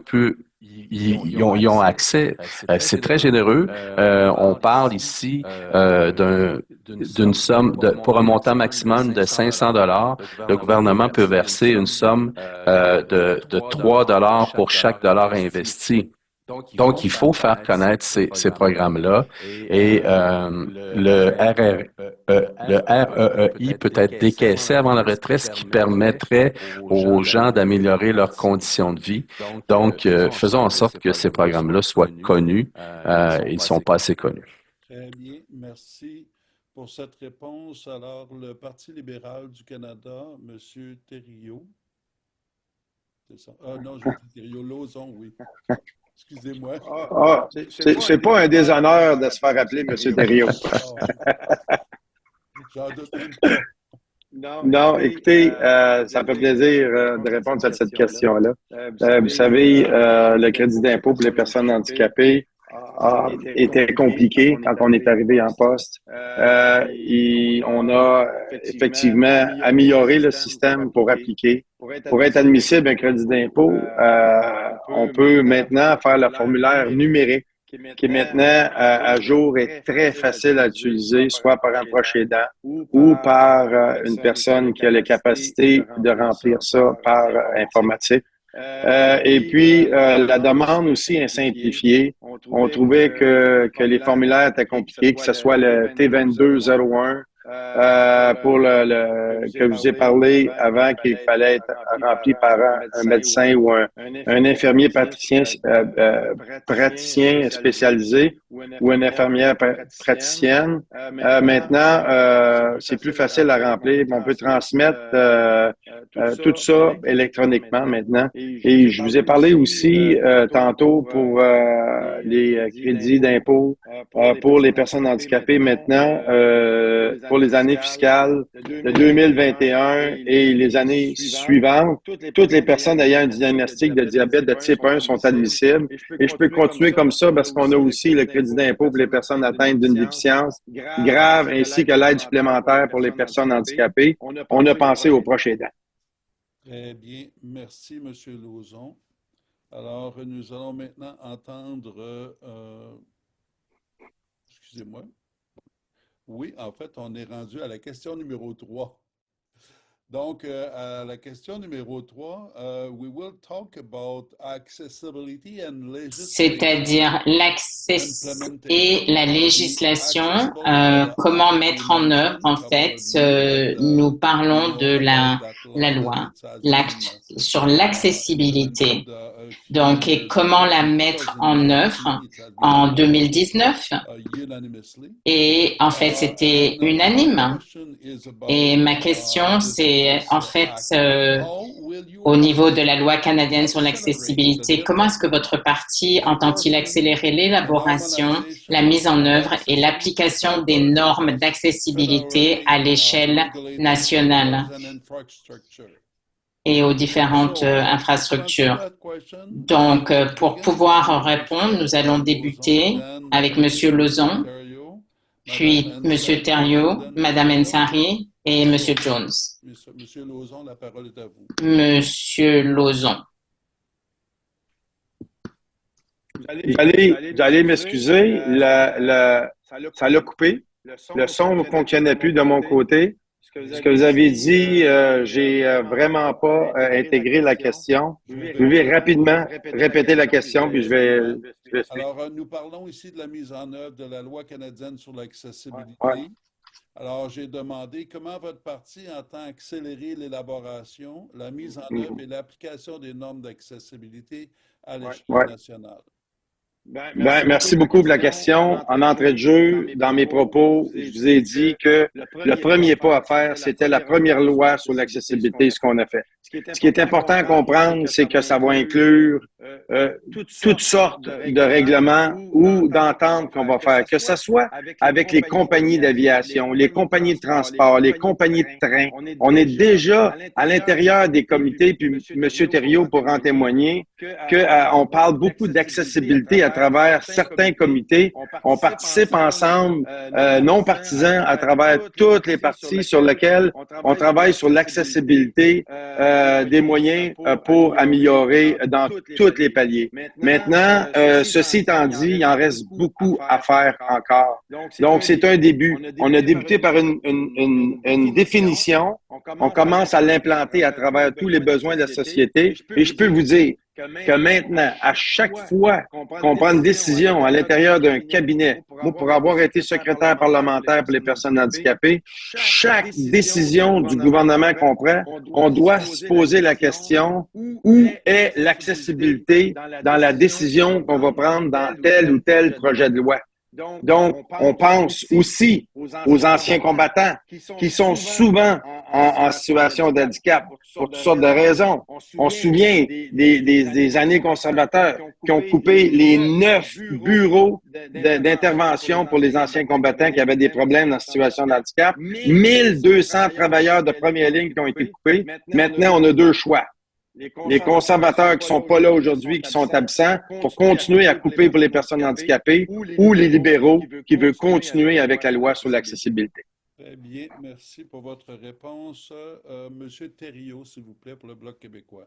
y ont accès. C'est très généreux. On parle ici d'une somme pour un montant maximum de 500 $. Le gouvernement peut verser une somme de 3 $ pour chaque dollar investi. Donc, il faut faire connaître ces programmes-là et le REEI peut être décaissé avant la retraite, ce qui permettrait aux gens d'améliorer leurs conditions de vie. Donc, faisons en sorte que ces programmes-là soient connus. Ils ne sont pas assez connus. Très bien, merci pour cette réponse. Alors, le Parti libéral du Canada, M. Thériault. C'est ça? Non, je dis Thériault, Lauzon, oui. Excusez-moi. C'est pas un déshonneur de se faire appeler M. Thériault. J'en doute même pas. Non, écoutez, ça me fait plaisir de répondre à cette question-là. Vous savez, le crédit d'impôt pour les personnes handicapées était compliqué quand on est arrivé en poste. Et on a effectivement amélioré le système pour appliquer. Pour être admissible à un crédit d'impôt, on peut maintenant faire le formulaire numérique qui est maintenant à jour et très facile à utiliser, soit par un proche aidant ou par une personne qui a la capacité de remplir ça par informatique. Et puis, la demande aussi est simplifiée. On trouvait que les formulaires étaient compliqués, que ce soit le T2201 pour que je vous ai parlé avant qu'il fallait être rempli par un médecin ou un infirmier praticien spécialisé ou une infirmière praticienne. Maintenant, c'est plus facile à remplir. On peut transmettre tout ça électroniquement maintenant. Et je vous ai parlé aussi tantôt pour les crédits d'impôt pour les personnes handicapées maintenant. Pour les années fiscales de 2021 et les années suivantes, toutes les personnes ayant un diagnostic de diabète de type 1 sont admissibles. Et je peux continuer comme ça parce qu'on a aussi le crédit d'impôt pour les personnes atteintes d'une déficience grave ainsi que l'aide supplémentaire pour les personnes handicapées. On a pensé aux proches aidants. Très bien. Merci, M. Lauzon. Alors, nous allons maintenant entendre... excusez-moi. Oui, en fait, on est rendu à la question numéro 3. Donc, à la question numéro 3, we will talk about accessibility and legislation. C'est-à-dire l'accès et la législation, comment mettre en œuvre, en fait, nous parlons de la loi, l'acte sur l'accessibilité. Donc, et comment la mettre en œuvre en 2019? Et en fait, c'était unanime. Et ma question, c'est en fait, au niveau de la loi canadienne sur l'accessibilité, comment est-ce que votre parti entend-il accélérer l'élaboration, la mise en œuvre et l'application des normes d'accessibilité à l'échelle nationale et aux différentes infrastructures? Donc, pour pouvoir répondre, nous allons débuter avec M. Lauzon, puis M. Thériault, Mme Ensari et M. Jones. Monsieur Lauzon, la parole est à vous. Monsieur Lauzon. Vous allez m'excuser, ça l'a coupé. Le son ne fonctionnait plus de mon côté. Ce que vous avez dit, j'ai vraiment pas intégré la question. Je vais rapidement répéter la question, puis je vais Alors, nous parlons ici de la mise en œuvre de la loi canadienne sur l'accessibilité. Ouais. Alors, j'ai demandé comment votre parti entend accélérer l'élaboration, la mise en œuvre et l'application des normes d'accessibilité à l'échelle nationale. Merci beaucoup pour la question. En entrée de jeu, dans mes propos, je vous ai dit que le premier pas à faire, c'était la première loi sur l'accessibilité, ce qu'on a fait. Ce qui est important à comprendre, c'est que ça va inclure toutes sortes de règlements ou d'ententes qu'on va faire, que ce soit avec les compagnies d'aviation, les compagnies de transport, les compagnies de train. On est déjà à l'intérieur des comités, puis M. Thériault pourra en témoigner, qu'on parle beaucoup d'accessibilité à travers certains comités. On participe ensemble, non partisans, à travers toutes les parties sur lesquelles on travaille sur l'accessibilité des moyens pour améliorer dans tous les paliers. Maintenant, ceci étant dit, il en reste beaucoup à faire encore. Donc, c'est un début. On a débuté par une définition. On commence à l'implanter à travers tous les besoins de la société. Et je peux vous dire que maintenant, à chaque fois qu'on prend une décision à l'intérieur d'un cabinet, moi, pour avoir été secrétaire parlementaire pour les personnes handicapées, chaque décision du gouvernement qu'on prend, on doit se poser la question, où est l'accessibilité dans la décision qu'on va prendre dans tel ou tel projet de loi? Donc, on pense aussi aux anciens combattants qui sont souvent en situation de handicap pour toutes sortes de raisons. On se souvient des années conservateurs qui ont coupé les 9 bureaux d'intervention pour les anciens combattants qui avaient des problèmes dans la situation de handicap. 1200 travailleurs de première ligne qui ont été coupés. Maintenant, on a deux choix. Les conservateurs qui sont pas là aujourd'hui, qui sont absents, pour continuer à couper pour les personnes handicapées, ou les libéraux qui veulent continuer avec la loi sur l'accessibilité. Très bien, merci pour votre réponse. Monsieur Thériault, s'il vous plaît, pour le Bloc québécois.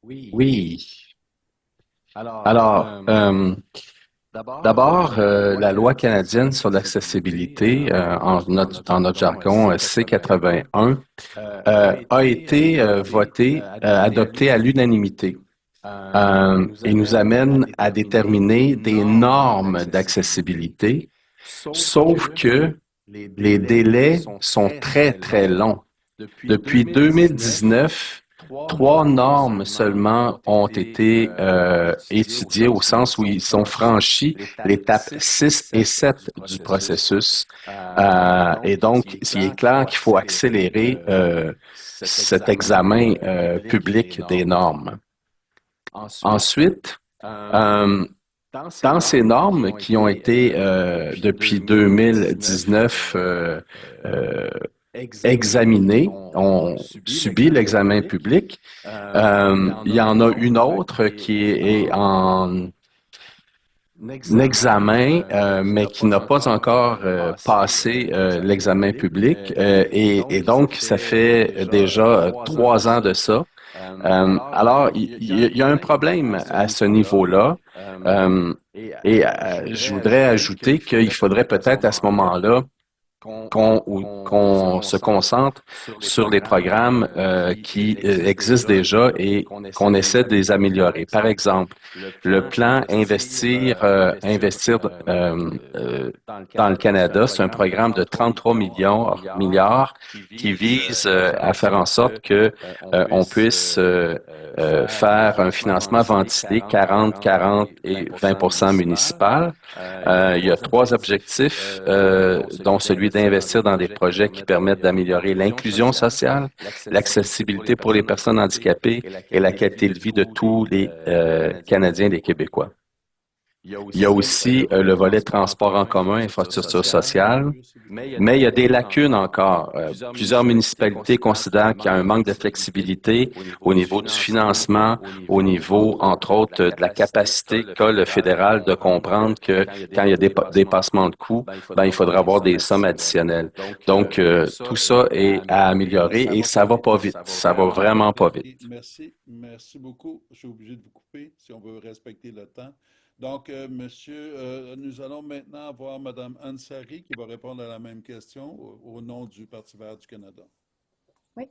Oui. Alors, d'abord, la loi canadienne sur l'accessibilité, dans notre jargon C-81, a été adoptée à l'unanimité et nous amène à déterminer des normes d'accessibilité, sauf que les délais sont très, très longs. Depuis 2019, 3 normes seulement ont été étudiées au sens où ils sont franchis l'étape 6 et 7 du processus. Et donc, il est clair qu'il faut accélérer cet examen public des normes. Ensuite, dans ces normes qui ont été depuis 2019 examinées, ont subi l'examen public, il y en a une autre qui est en examen, mais qui n'a pas encore passé l'examen public. Et donc, ça fait déjà 3 ans de ça. Alors, il y a un problème à ce niveau-là. Et je voudrais ajouter qu'il faudrait peut-être à ce moment-là qu'on se concentre sur les programmes qui existent déjà et qu'on essaie de les améliorer. Par exemple, le plan Investir dans le Canada, c'est un programme de 33 milliards qui vise à faire en sorte que on puisse faire un financement ventilé 40, 40 et 20% municipal. Il y a 3 objectifs, dont celui d'investir dans des projets qui permettent d'améliorer l'inclusion sociale, l'accessibilité pour les personnes handicapées et la qualité de vie de tous les Canadiens et les Québécois. Il y a aussi le volet transport en commun, infrastructure sociale, mais il y a des lacunes encore. Plusieurs municipalités considèrent qu'il y a un manque de flexibilité au niveau du financement, au niveau, entre autres, de la capacité qu'a le fédéral de comprendre que quand il y a des dépassements de coûts, il faudra avoir des sommes additionnelles. Donc, tout ça est à améliorer et ça va pas vite. Ça va vraiment pas vite. Merci beaucoup. Je suis obligé de vous couper si on veut respecter le temps. Donc, monsieur, nous allons maintenant avoir Mme Ansari qui va répondre à la même question au nom du Parti vert du Canada. Oui.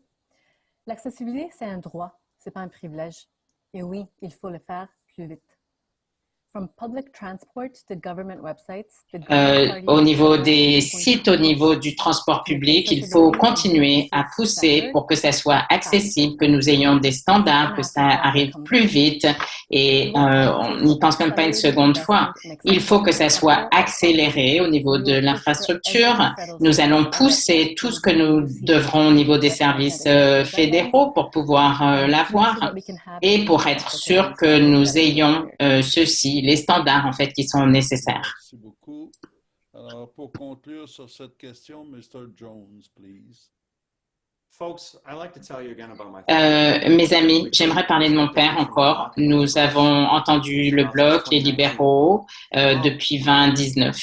L'accessibilité, c'est un droit, ce n'est pas un privilège. Et oui, il faut le faire plus vite. Au niveau des sites, au niveau du transport public, il faut continuer à pousser pour que ça soit accessible, que nous ayons des standards, que ça arrive plus vite et on n'y pense même pas une seconde fois. Il faut que ça soit accéléré au niveau de l'infrastructure. Nous allons pousser tout ce que nous devrons au niveau des services fédéraux pour pouvoir l'avoir et pour être sûr que nous ayons ceci, les standards en fait qui sont nécessaires. Merci beaucoup. Alors, pour conclure sur cette question, Mr. Jones, please. Mes amis, j'aimerais parler de mon père encore. Nous avons entendu le Bloc, les libéraux, depuis 2019.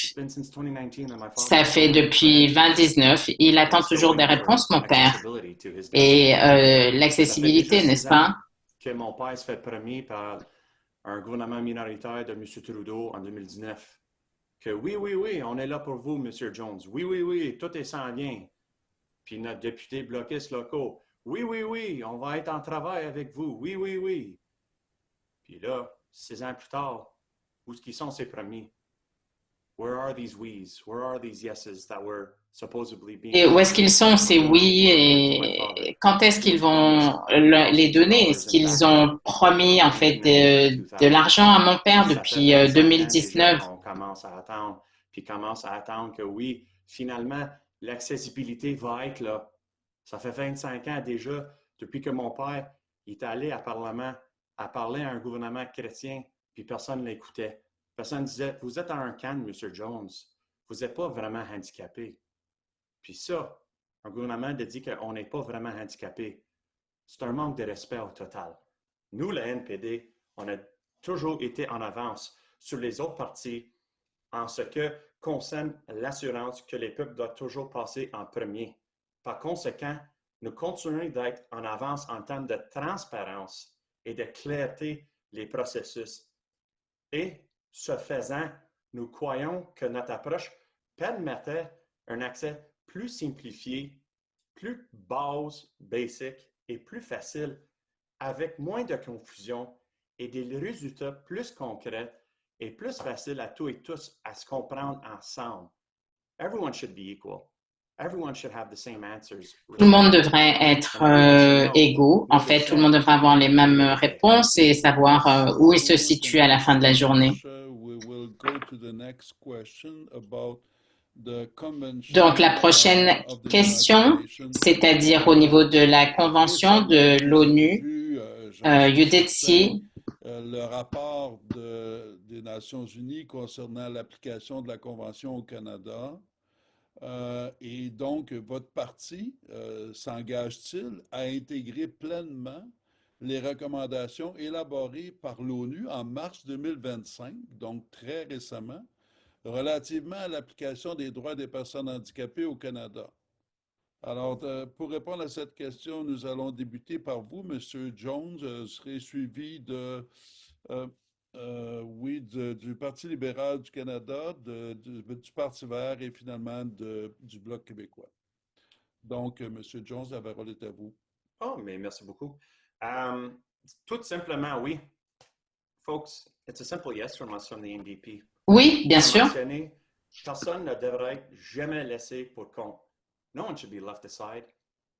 Ça fait depuis 2019. Il attend toujours des réponses, mon père. Et l'accessibilité, n'est-ce pas? Que mon père se fait premier par un gouvernement minoritaire de M. Trudeau en 2019. Que oui, on est là pour vous, M. Jones. Oui, tout est sans lien. Puis notre député bloquiste locaux. Oui, on va être en travail avec vous. Oui. Puis là, 6 ans plus tard, où est-ce qu'ils sont ces premiers? Where are these we's? Where are these yeses that were supposedly being... Et où est-ce qu'ils sont, ces oui, et quand est-ce qu'ils vont les donner? Est-ce qu'ils ont promis, en fait, de l'argent à mon père depuis 2019? On commence à attendre que oui, finalement, l'accessibilité va être là. Ça fait 25 ans déjà, depuis que mon père est allé à Parlement, à parler à un gouvernement chrétien, puis personne ne l'écoutait. Personne ne disait, vous êtes à un camp, M. Jones. Vous n'êtes pas vraiment handicapé. Puis ça, un gouvernement de dire qu'on n'est pas vraiment handicapé, c'est un manque de respect au total. Nous, le NPD, on a toujours été en avance sur les autres partis en ce que concerne l'assurance que les peuples doivent toujours passer en premier. Par conséquent, nous continuons d'être en avance en termes de transparence et de clarté des processus. Et ce faisant, nous croyons que notre approche permettait un accès plus simplifié, plus basic et plus facile, avec moins de confusion et des résultats plus concrets et plus faciles à tous et tous à se comprendre ensemble. Everyone should be equal. Everyone should have the same answers. Tout le monde devrait être égaux. En fait, tout le monde devrait avoir les mêmes réponses et savoir où il se situe à la fin de la journée. Donc, la prochaine question, c'est-à-dire au niveau de la Convention de l'ONU, UDETSI. Le rapport des Nations unies concernant l'application de la Convention au Canada. Et donc, votre parti s'engage-t-il à intégrer pleinement les recommandations élaborées par l'ONU en mars 2025, donc très récemment, relativement à l'application des droits des personnes handicapées au Canada? Alors, pour répondre à cette question, nous allons débuter par vous, M. Jones, serez suivi du Parti libéral du Canada, du Parti vert et finalement du Bloc québécois. Donc, M. Jones, la parole est à vous. Oh, mais merci beaucoup. Tout simplement, oui. Folks, it's a simple yes from us from the NDP. Oui, bien sûr. Personne ne devrait jamais laisser pour compte. No one should be left aside.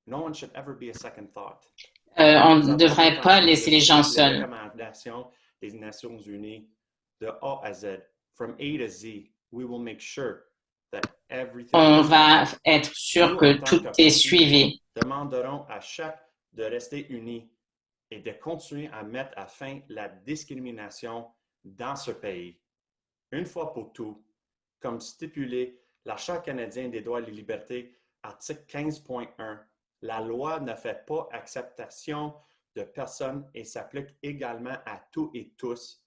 No one should ever be a second thought. On ne devrait pas laisser les gens seuls. Les recommandations des Nations Unies de A à Z, from A to Z, we will make sure that everything. On va être sûr que tout est suivi. Demanderons à chaque de rester unis et de continuer à mettre à fin la discrimination dans ce pays. Une fois pour tout, comme stipulé la Charte canadienne des droits et des libertés, article 15.1, la loi ne fait pas acceptation de personnes et s'applique également à tous et tous,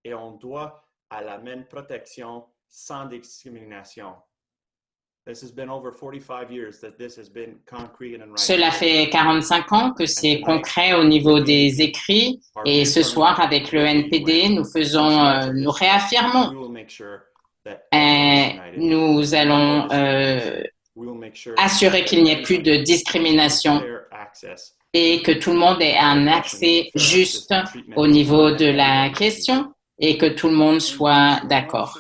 et on doit à la même protection sans discrimination. Cela fait 45 ans que c'est concret au niveau des écrits, et ce soir, avec le NPD, nous réaffirmons. Nous allons assurer qu'il n'y ait plus de discrimination et que tout le monde ait un accès juste au niveau de la question et que tout le monde soit d'accord.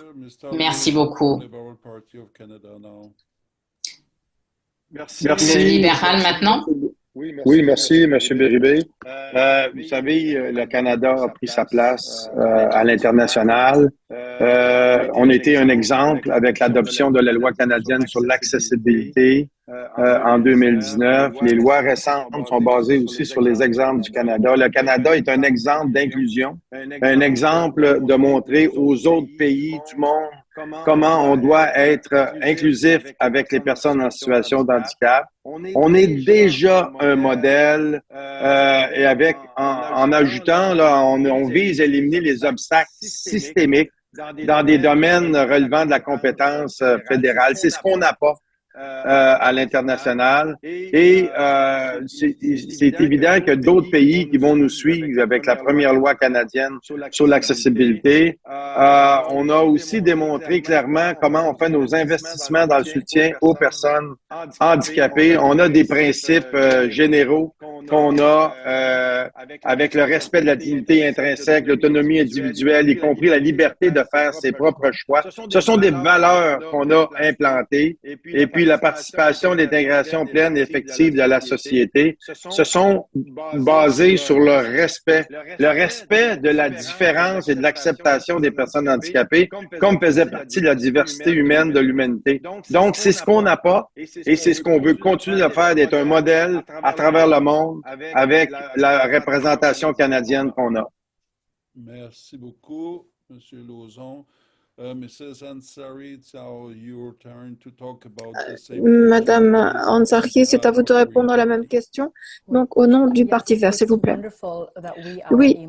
Merci beaucoup. Merci. Le libéral maintenant. Oui, merci, M. Béribé. Vous savez, le Canada a pris sa place à l'international. On a été un exemple avec l'adoption de la loi canadienne sur l'accessibilité en 2019. Les lois récentes sont basées aussi sur les exemples du Canada. Le Canada est un exemple d'inclusion, un exemple de montrer aux autres pays du monde comment on doit être inclusif avec les personnes en situation de handicap. On est déjà un modèle et en ajoutant, là, on vise à éliminer les obstacles systémiques dans des domaines relevant de la compétence fédérale. C'est ce qu'on n'a pas à l'international. Et c'est évident que d'autres pays qui vont nous suivre avec la première loi canadienne sur l'accessibilité, on a aussi démontré clairement comment on fait nos investissements dans le soutien aux personnes handicapées. On a des principes généraux qu'on a avec le respect de la dignité intrinsèque, l'autonomie individuelle, y compris la liberté de faire ses propres choix. Ce sont des valeurs qu'on a implantées. Et puis la participation, l'intégration pleine et effective de la société, se sont basées sur le respect de la différence et de l'acceptation des personnes handicapées, comme faisait partie de la diversité humaine de l'humanité. Donc, c'est ce qu'on n'a pas et c'est ce qu'on veut continuer de faire, d'être un modèle à travers le monde avec la représentation canadienne qu'on a. Merci beaucoup, M. Lauzon. Mrs. Ansari, it's now your turn to talk about the same Madame Ansari, c'est à vous de répondre à la même question. Donc, au nom du Parti vert, s'il vous plaît. Oui,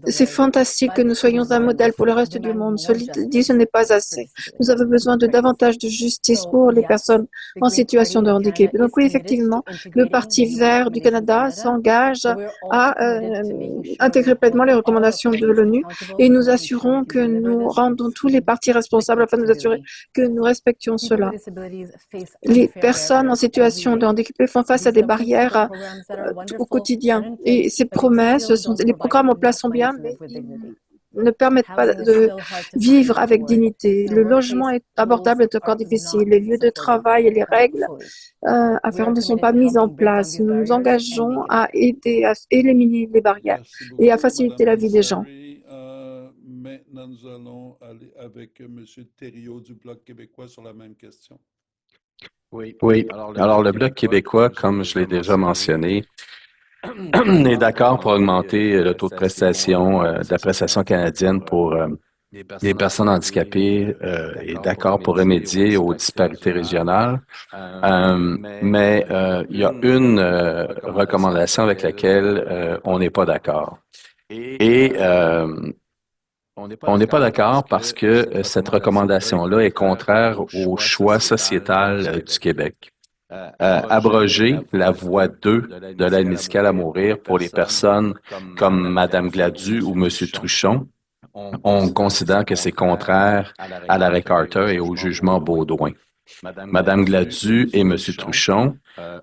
c'est fantastique que nous soyons un modèle pour le reste du monde. Cela dit, ce n'est pas assez. Nous avons besoin de davantage de justice pour les personnes en situation de handicap. Donc oui, effectivement, le Parti vert du Canada s'engage à intégrer pleinement les recommandations de l'ONU et nous assurons que nous rendons tous les partis responsables afin de nous assurer que nous respections cela. Les personnes en situation de handicap font face à des barrières au quotidien et ces promesses, les programmes en place sont bien, mais ils ne permettent pas de vivre avec dignité. Le logement abordable est encore difficile. Les lieux de travail et les règles afférentes ne sont pas mises en place. Nous nous engageons à aider à éliminer les barrières et à faciliter la vie des gens. Maintenant, nous allons aller avec M. Thériault du Bloc québécois sur la même question. Oui. Alors, le Bloc québécois, comme je l'ai déjà mentionné, est d'accord pour augmenter le taux de prestation, de la prestation canadienne pour les personnes handicapées est d'accord pour remédier aux disparités régionales. Mais il y a une recommandation avec laquelle on n'est pas d'accord. Et on n'est pas d'accord parce que cette recommandation-là est contraire au choix sociétal du Québec. Abroger la voie 2 de l'aide médicale à mourir pour les personnes comme Mme Gladu ou M. Truchon, on considère que c'est contraire à l'arrêt Carter et au jugement Baudouin. Mme Gladu et M. Truchon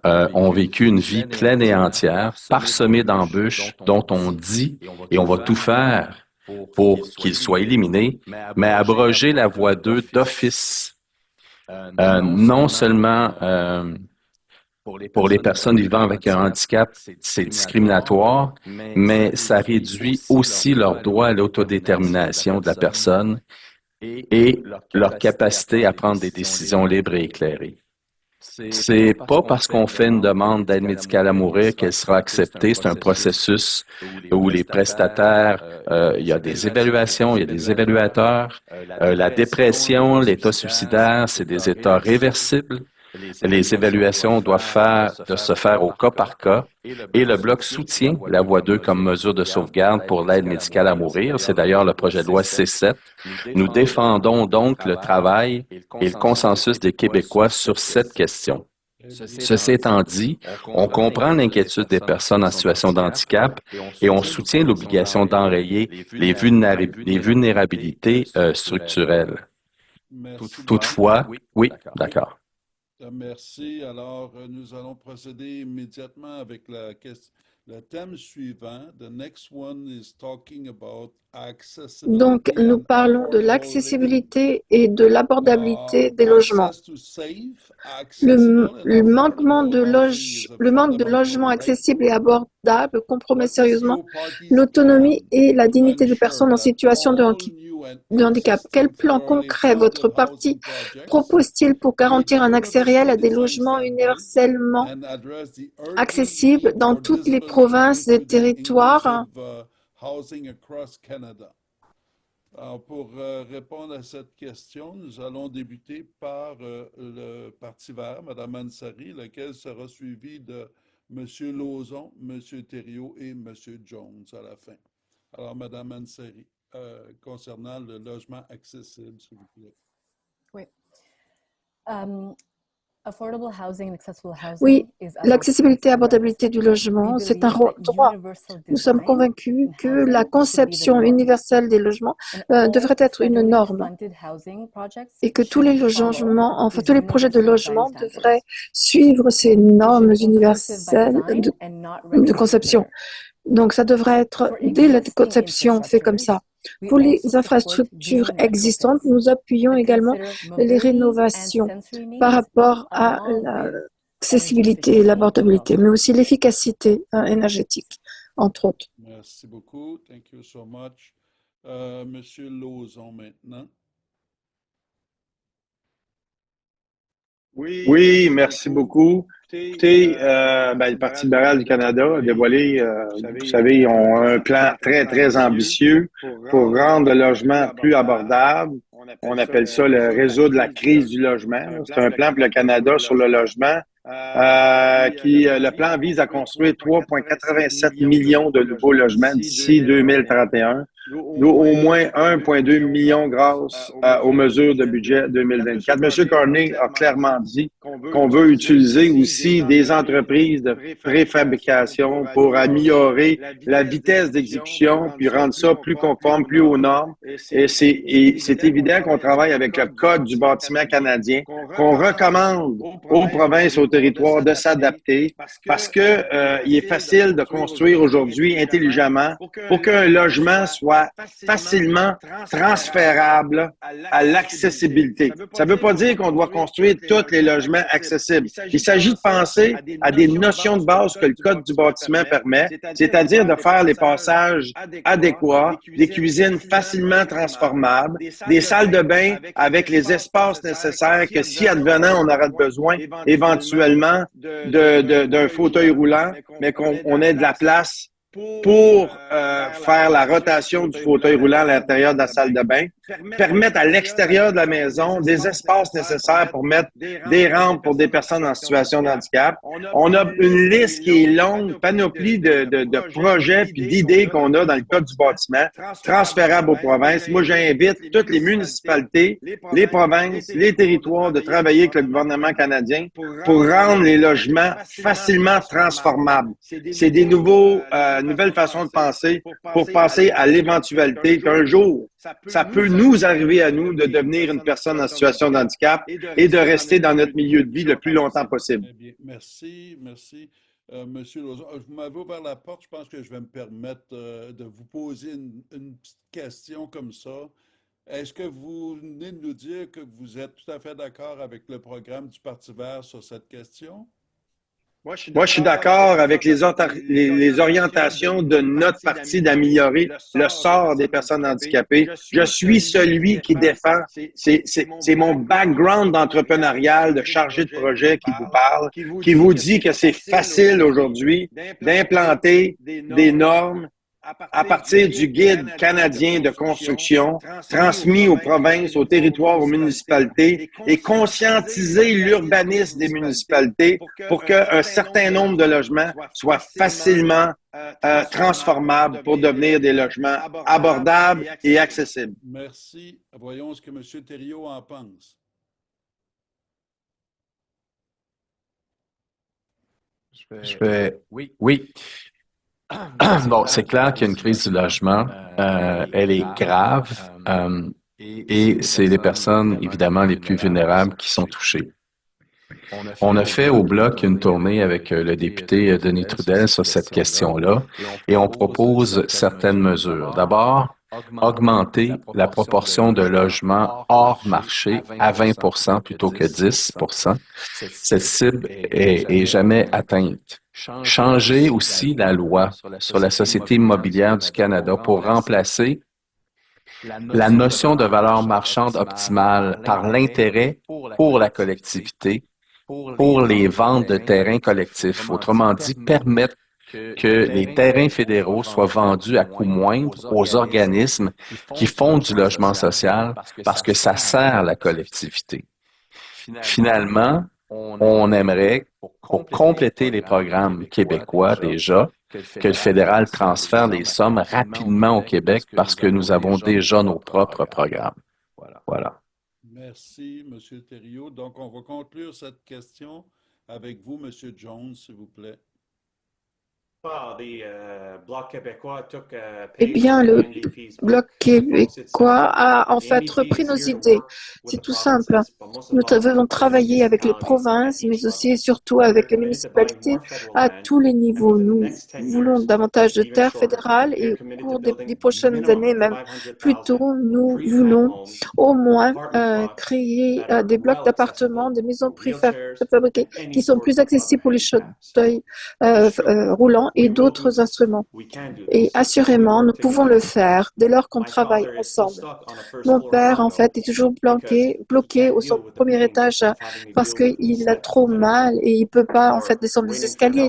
ont vécu une vie pleine et entière, parsemée d'embûches dont on dit et on va tout faire pour qu'ils soient éliminés, mais abroger la voie 2 d'office, non seulement pour les personnes vivant avec un handicap, c'est discriminatoire, mais ça réduit aussi leur droit à l'autodétermination de la personne et leur capacité à prendre des décisions libres et éclairées. C'est pas parce qu'on fait une demande d'aide médicale à mourir qu'elle sera acceptée. C'est un processus où les prestataires, il y a des évaluations, il y a des évaluateurs. La dépression, l'état suicidaire, c'est des états réversibles. Les évaluations doivent se faire au cas par cas et le Bloc soutient la voie 2 comme mesure de sauvegarde pour l'aide médicale à mourir. C'est d'ailleurs le projet de loi C7. Nous défendons donc le travail et le consensus des Québécois sur cette question. Ceci étant dit, on comprend l'inquiétude des personnes en situation de handicap et on soutient l'obligation d'enrayer les vulnérabilités structurelles. Toutefois, oui, d'accord. Merci. Alors, nous allons procéder immédiatement avec Le thème suivant, the next one is talking about Donc, accessibility nous and parlons de affordable living. l'accessibilité et de l'abordabilité des logements. Access to safe, accessible, and Le manquement de affordable housing is a le manque de logements fundamental right. accessibles et abordables compromet What sérieusement CO Party's l'autonomie plan et la to dignité des ensure personnes en that situation all new and de handicap. Quel existing plan federally concret funded votre housing parti projects propose-t-il pour garantir un meet accès réel à des universal design logements standards universellement and address the urgent accessibles need dans for toutes les disability, provinces et including territoires? inclusive housing across Canada? Alors, pour répondre à cette question, nous allons débuter par le Parti vert, Mme Ansari, lequel sera suivi de M. Lauzon, M. Thériault et M. Jones à la fin. Alors, Mme Ansari, concernant le logement accessible, s'il vous plaît. Oui. Affordable housing and accessible housing Oui, is l'accessibilité et l'abordabilité du logement, c'est un droit. Nous sommes convaincus que la conception universelle des logements devrait être une norme et que tous les logements, enfin tous les projets de logement devraient suivre ces normes universelles de conception. Donc, ça devrait être dès la conception fait comme ça. Pour les infrastructures existantes, nous appuyons également les rénovations par rapport à l'accessibilité et l'abordabilité, mais aussi l'efficacité énergétique, entre autres. Merci beaucoup. Thank you so much. Monsieur Lauzon maintenant. Oui, merci beaucoup. Écoutez, le Parti libéral du Canada a dévoilé, vous savez, ils ont un plan très, très ambitieux pour rendre le logement plus abordable. On appelle ça le réseau de la crise du logement. C'est un plan pour le Canada sur le logement. Le plan vise à construire 3,87 millions de nouveaux logements d'ici 2031, au moins 1,2 million grâce aux mesures de budget 2024. M. Carney a clairement dit qu'on veut utiliser aussi des entreprises de préfabrication pour améliorer la vitesse d'exécution puis rendre ça plus conforme, plus aux normes. Et c'est évident qu'on travaille avec le Code du bâtiment canadien, qu'on recommande aux provinces, aux territoires de s'adapter parce que il est facile de construire aujourd'hui intelligemment pour qu'un logement soit facilement transférable à l'accessibilité. Ça ne veut pas dire qu'on doit construire tous les logements accessibles. Il s'agit de penser à des notions de base que le Code du bâtiment permet, c'est-à-dire de faire les passages adéquats, des cuisines facilement transformables, des salles de bain avec les espaces nécessaires que si advenant on aura besoin éventuellement d'un fauteuil roulant, mais qu'on ait de la place pour faire la rotation du fauteuil roulant à l'intérieur de la salle de bain, permettre à l'extérieur de la maison des espaces nécessaires pour mettre des rampes pour des personnes en situation de handicap. On a une liste qui est longue, panoplie de projets puis d'idées qu'on a dans le Code du bâtiment, transférables aux provinces. Moi, j'invite toutes les municipalités, les provinces, les territoires de travailler avec le gouvernement canadien pour rendre les logements facilement transformables. C'est des nouvelles façons de penser pour passer à l'éventualité qu'un jour, ça peut nous arriver à nous de devenir une personne en situation de handicap et de rester dans notre milieu de vie le plus longtemps possible. Très bien. Merci. Monsieur Lauzon. Vous m'avez ouvert la porte. Je pense que je vais me permettre de vous poser une petite question comme ça. Est-ce que vous venez de nous dire que vous êtes tout à fait d'accord avec le programme du Parti vert sur cette question? Moi, je suis d'accord avec les orientations de notre parti d'améliorer le sort des personnes handicapées. Je suis celui qui défend, c'est mon background d'entrepreneurial, de chargé de projet qui vous parle, qui vous dit que c'est facile aujourd'hui d'implanter des normes à partir du guide canadien de construction transmis aux provinces, aux territoires, aux municipalités et conscientiser l'urbanisme des municipalités pour qu'un certain nombre de logements soient facilement transformables pour devenir des logements abordables et accessibles. Merci. Voyons ce que M. Thériault en pense. Oui. Bon, c'est clair qu'il y a une crise du logement. Elle est grave et c'est les personnes, évidemment, les plus vulnérables qui sont touchées. On a fait au Bloc une tournée avec le député Denis Trudel sur cette question-là et on propose certaines mesures. D'abord, augmenter la proportion de logements hors marché à 20 plutôt que 10 Cette cible est jamais atteinte. Changer aussi la loi sur la Société immobilière du Canada pour remplacer la notion de valeur marchande optimale par l'intérêt pour la collectivité pour les ventes de terrains collectifs. Autrement dit, permettre que les terrains fédéraux soient vendus à coût moindre aux organismes qui font du logement social parce que ça sert la collectivité. Finalement, on aimerait, pour compléter les programmes québécois déjà, que le fédéral transfère les sommes rapidement au Québec parce que nous avons déjà nos propres programmes. Voilà. Merci, M. Thériault. Donc, on va conclure cette question avec vous, M. Jones, s'il vous plaît. Eh bien, le Bloc québécois a en fait repris nos idées. C'est tout simple. Nous devons travailler avec les provinces, mais aussi et surtout avec les municipalités à tous les niveaux. Nous voulons davantage de terres fédérales et au cours des prochaines années, même plus tôt, nous voulons au moins créer des blocs d'appartements, des maisons préfabriquées qui sont plus accessibles pour les fauteuils roulants et d'autres instruments. Et assurément, nous pouvons le faire dès lors qu'on travaille ensemble. Mon père, en fait, est toujours bloqué au son premier étage parce qu'il a trop mal et il ne peut pas, en fait, descendre les escaliers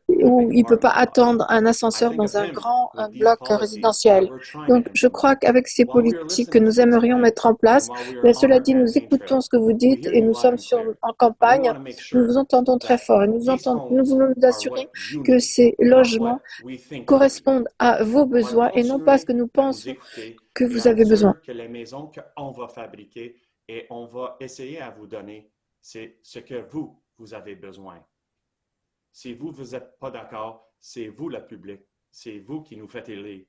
ou il ne peut pas attendre un ascenseur dans un grand bloc résidentiel. Donc, je crois qu'avec ces politiques que nous aimerions mettre en place, mais cela dit, nous écoutons ce que vous dites et nous sommes en campagne, nous vous entendons très fort et nous voulons nous assurer que ces logements correspondent à vos besoins et non pas à ce que nous pensons que vous avez besoin. Que les maisons qu'on va fabriquer et on va essayer à vous donner, c'est ce que vous avez besoin. Si vous n'êtes pas d'accord, c'est vous le public, c'est vous qui nous faites élire,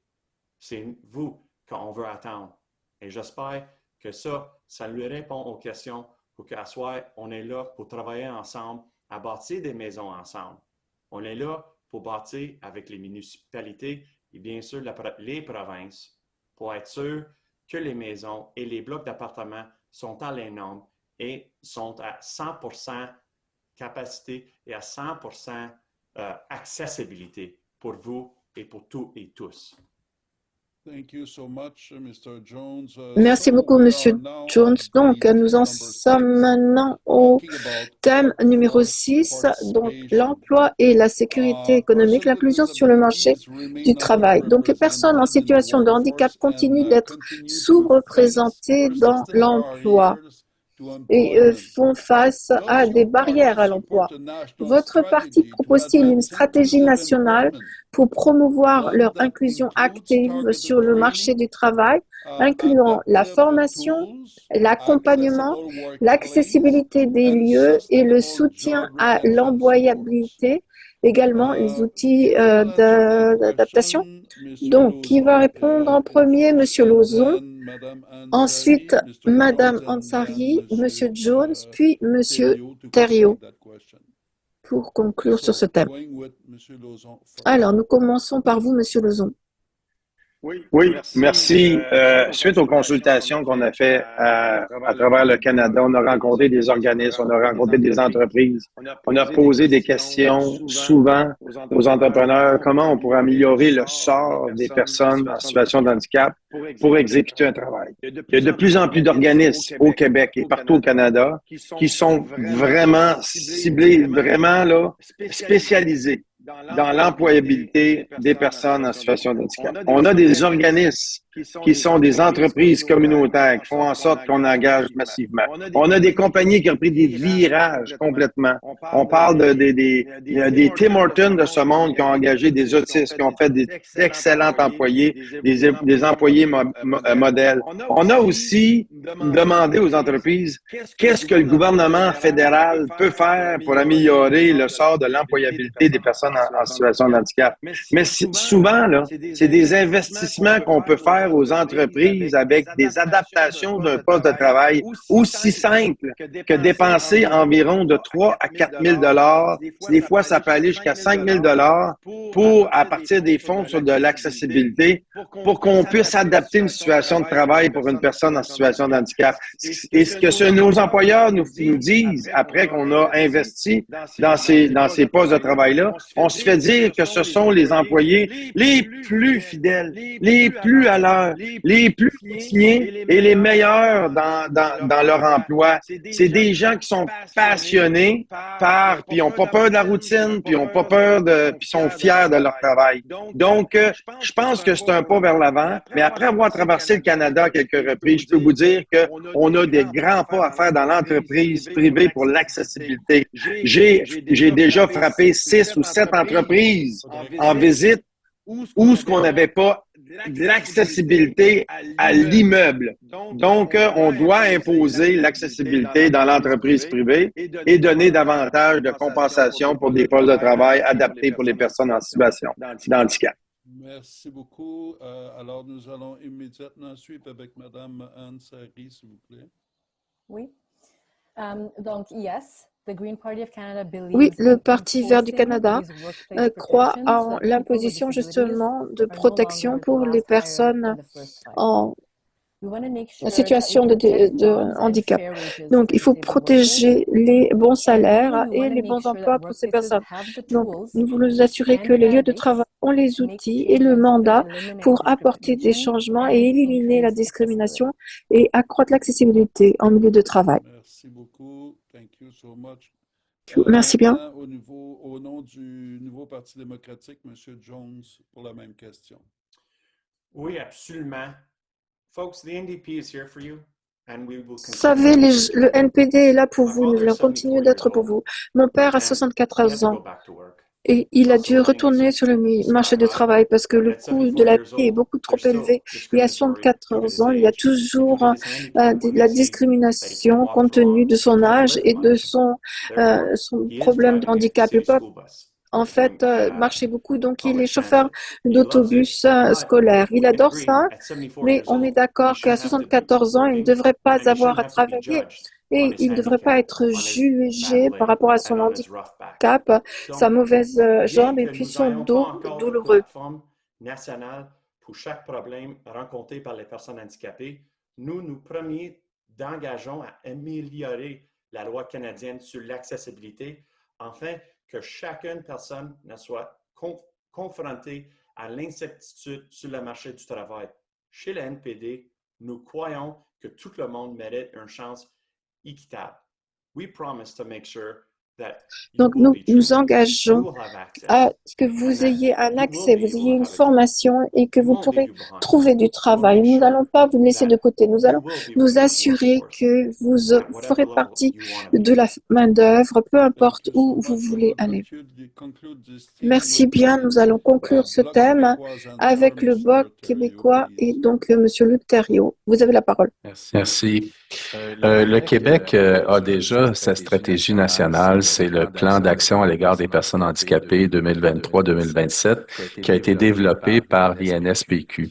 c'est vous qu'on veut attendre. Et j'espère que ça lui répond aux questions pour qu'à soir, on est là pour travailler ensemble, à bâtir des maisons ensemble. On est là pour bâtir avec les municipalités et bien sûr les provinces pour être sûr que les maisons et les blocs d'appartements sont à les normes et sont à 100% capacité et à 100% accessibilité pour vous et pour tous et tous. Merci beaucoup, Monsieur Jones. Donc, nous en sommes maintenant au thème numéro 6, donc l'emploi et la sécurité économique, l'inclusion sur le marché du travail. Donc, les personnes en situation de handicap continuent d'être sous-représentées dans l'emploi et font face à des barrières à l'emploi. Votre parti propose-t-il une stratégie nationale pour promouvoir leur inclusion active sur le marché du travail, incluant la formation, l'accompagnement, l'accessibilité des lieux et le soutien à l'employabilité, également les outils d'adaptation? Donc, qui va répondre en premier? Monsieur Lauzon, ensuite Madame Ansari, Monsieur Jones, puis Monsieur Thériault pour conclure sur ce thème. Alors, nous commençons par vous, Monsieur Lauzon. Oui, merci. Suite aux consultations qu'on a faites à travers le Canada, on a rencontré des organismes, on a rencontré des entreprises. On a posé des questions souvent aux entrepreneurs, comment on pourrait améliorer le sort des personnes en situation de handicap pour exécuter un travail. Il y a de plus en plus d'organismes au Québec et partout au Canada qui sont vraiment ciblés, vraiment là, spécialisés dans l'employabilité des personnes en situation de handicap. On a des organismes qui sont des entreprises communautaires qui font en sorte qu'on engage massivement. On a des compagnies qui ont pris des virages complètement. On parle des Tim Hortons de ce monde qui ont engagé des autistes, qui ont fait d'excellents employés, des employés modèles. On a aussi demander aux entreprises qu'est-ce que le gouvernement fédéral peut faire pour améliorer le sort de l'employabilité des personnes en situation de handicap. Mais souvent, là, c'est des investissements qu'on peut faire aux entreprises avec des adaptations d'un poste de travail aussi simple que dépenser environ de 3 à 4 000 $. Des fois, ça peut aller jusqu'à 5 000 $ pour, à partir des fonds sur de l'accessibilité, pour qu'on puisse adapter une situation de travail pour une personne en situation de handicap. Et ce que nos employeurs nous disent après qu'on a investi dans ces postes de travail-là, on se fait dire que ce sont les employés les plus fidèles, les plus à l'heure, les plus routiniers et les meilleurs dans leur emploi. C'est des gens qui sont passionnés puis ils n'ont pas peur de la routine, puis ils n'ont pas peur puis sont fiers de leur travail. Donc, je pense que c'est un pas vers l'avant, mais après avoir traversé le Canada à quelques reprises, je peux vous dire qu'on a des grands pas à faire dans l'entreprise privée pour l'accessibilité. J'ai déjà frappé 6 ou 7 entreprises en visite où ce qu'on n'avait pas de l'accessibilité à l'immeuble. Donc, on doit imposer l'accessibilité dans l'entreprise privée et donner davantage de compensation pour des postes de travail adaptés pour les personnes en situation de handicap. Merci beaucoup. Alors, nous allons immédiatement suivre avec Mme Anne Sari, s'il vous plaît. Oui. Donc, yes. Oui, le Parti vert du Canada croit en l'imposition justement de protection pour les personnes en situation de handicap. Donc, il faut protéger les bons salaires et les bons emplois pour ces personnes. Donc, nous voulons nous assurer que les lieux de travail ont les outils et le mandat pour apporter des changements et éliminer la discrimination et accroître l'accessibilité en milieu de travail. Merci beaucoup. Thank you so much. Merci bien. Au nom du nouveau Parti démocratique, M. Jones, pour la même question. Oui, absolument. Folks, the NDP is here for you. Vous savez, le NPD est là pour vous. Nous allons continuer d'être pour vous. Mon père a 74 ans et il a dû retourner sur le marché du travail parce que le coût de la vie est beaucoup trop élevé. Et à 74 ans, il y a toujours de la discrimination compte tenu de son âge et de son problème de handicap. Il peut en fait marcher beaucoup, donc il est chauffeur d'autobus scolaire. Il adore ça, mais on est d'accord qu'à 74 ans, il ne devrait pas avoir à travailler. Et il ne devrait pas être jugé par rapport à son handicap, sa mauvaise jambe et puis son dos douloureux. Nationale pour chaque problème rencontré par les personnes handicapées, nous premiers d'engageons à améliorer la loi canadienne sur l'accessibilité afin que chacune personne ne soit confrontée à l'incertitude sur le marché du travail. Chez le NPD, nous croyons que tout le monde mérite une chance équitable. We promise to make sure that donc, nous nous engageons à ce que vous ayez un accès, vous ayez une formation et que vous pourrez trouver du travail. Nous n'allons pas vous laisser de côté. Nous allons nous assurer que vous ferez partie de la main-d'œuvre, peu importe où vous voulez aller. Merci bien. Nous allons conclure ce thème avec le Bloc québécois et donc M. Luc Thériault. Vous avez la parole. Merci. Le Québec a déjà sa stratégie nationale, c'est le plan d'action à l'égard des personnes handicapées 2023-2027 qui a été développé par l'INSPQ.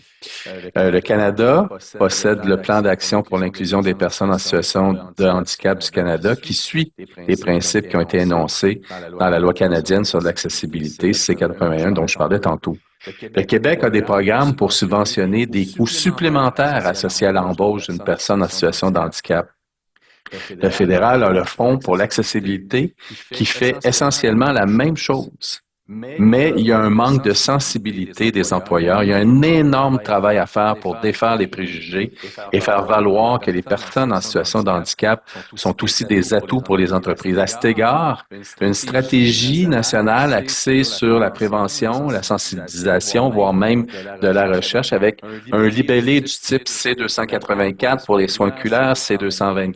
Le Canada possède le plan d'action pour l'inclusion des personnes en situation de handicap du Canada qui suit les principes qui ont été énoncés dans la loi canadienne sur l'accessibilité C81 dont je parlais tantôt. Le Québec a des programmes pour subventionner des coûts supplémentaires associés à l'embauche d'une personne en situation de handicap. Le fédéral a le Fonds pour l'accessibilité qui fait essentiellement la même chose. Mais il y a un manque de sensibilité des employeurs. Il y a un énorme travail à faire pour défaire les préjugés et faire valoir que les personnes en situation de handicap sont aussi des atouts pour les entreprises. À cet égard, une stratégie nationale axée sur la prévention, la sensibilisation, voire même de la recherche avec un libellé du type C284 pour les soins oculaires, C284,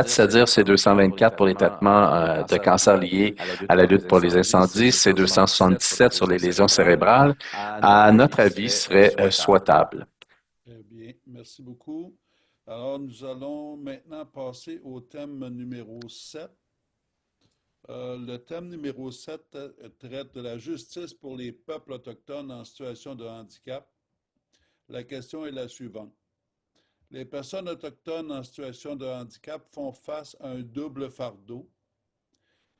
c'est-à-dire C224 pour les traitements de cancer liés à la lutte pour les incendies, C277 sur les lésions cérébrales, à notre avis, serait souhaitable. Bien, merci beaucoup. Alors, nous allons maintenant passer au thème numéro 7. Le thème numéro 7 traite de la justice pour les peuples autochtones en situation de handicap. La question est la suivante. Les personnes autochtones en situation de handicap font face à un double fardeau,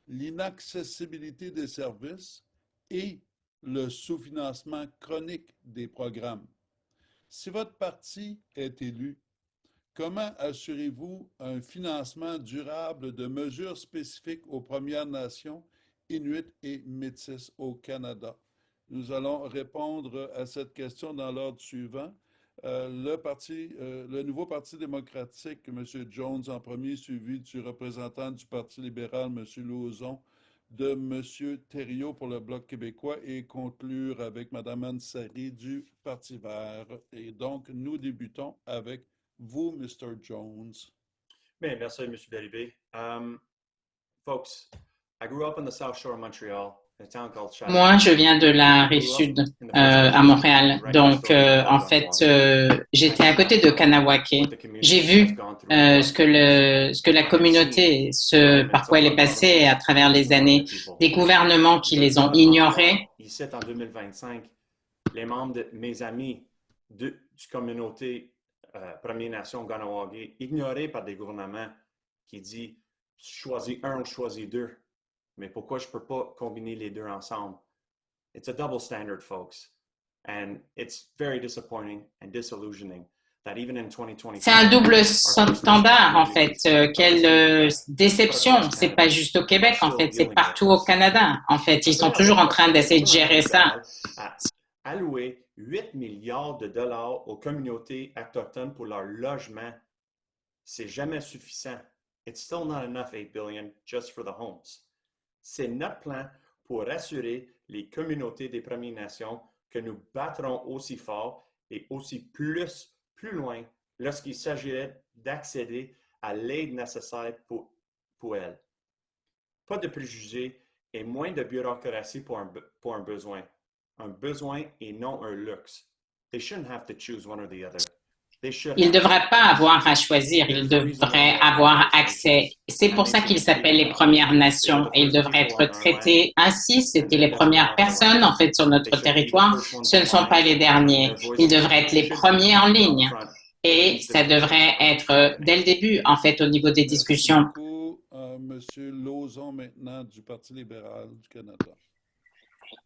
l'inaccessibilité des services et le sous-financement chronique des programmes. Si votre parti est élu, comment assurez-vous un financement durable de mesures spécifiques aux Premières Nations, Inuits et Métis au Canada? Nous allons répondre à cette question dans l'ordre suivant. Le nouveau Parti démocratique, M. Jones en premier, suivi du représentant du Parti libéral, M. Lauzon, de M. Thériault pour le Bloc québécois et conclure avec Mme Ansari du Parti vert. Et donc, nous débutons avec vous, Mr. Jones. Bien, merci, M. Bérubé. Folks, I grew up on the South Shore of Montreal. Moi, je viens de la rive sud à Montréal. Donc, en fait, j'étais à côté de Kanawake. J'ai vu ce que la communauté, par quoi elle est passée à travers les années, des gouvernements qui les ont ignorés. Ici, en 2025, les membres de mes amis du communauté Première Nation Kahnawake, ignorés par des gouvernements qui disent choisis un ou choisis deux. Mais pourquoi je ne peux pas combiner les deux ensemble? It's a double standard, folks. And it's very disappointing and disillusioning that even in 2024, c'est un double standard, en fait. Quelle déception. C'est pas juste au Québec, en fait. C'est partout au Canada. En fait, ils sont toujours en train d'essayer de gérer ça. Allouer 8 milliards de dollars aux communautés autochtones pour leur logement, c'est jamais suffisant. It's still not enough, 8 billion just for the homes. C'est notre plan pour assurer les communautés des Premières Nations que nous battrons aussi fort et aussi plus loin lorsqu'il s'agirait d'accéder à l'aide nécessaire pour elles. Pas de préjugés et moins de bureaucratie pour un besoin. Un besoin et non un luxe. They shouldn't have to choose one or the other. Ils ne devraient pas avoir à choisir, ils devraient avoir accès. C'est pour ça qu'ils s'appellent les Premières Nations et ils devraient être traités ainsi. C'était les premières personnes, en fait, sur notre territoire. Ce ne sont pas les derniers. Ils devraient être les premiers en ligne. Et ça devrait être dès le début, en fait, au niveau des discussions. Merci beaucoup, Monsieur Lauzon, maintenant, du Parti libéral du Canada.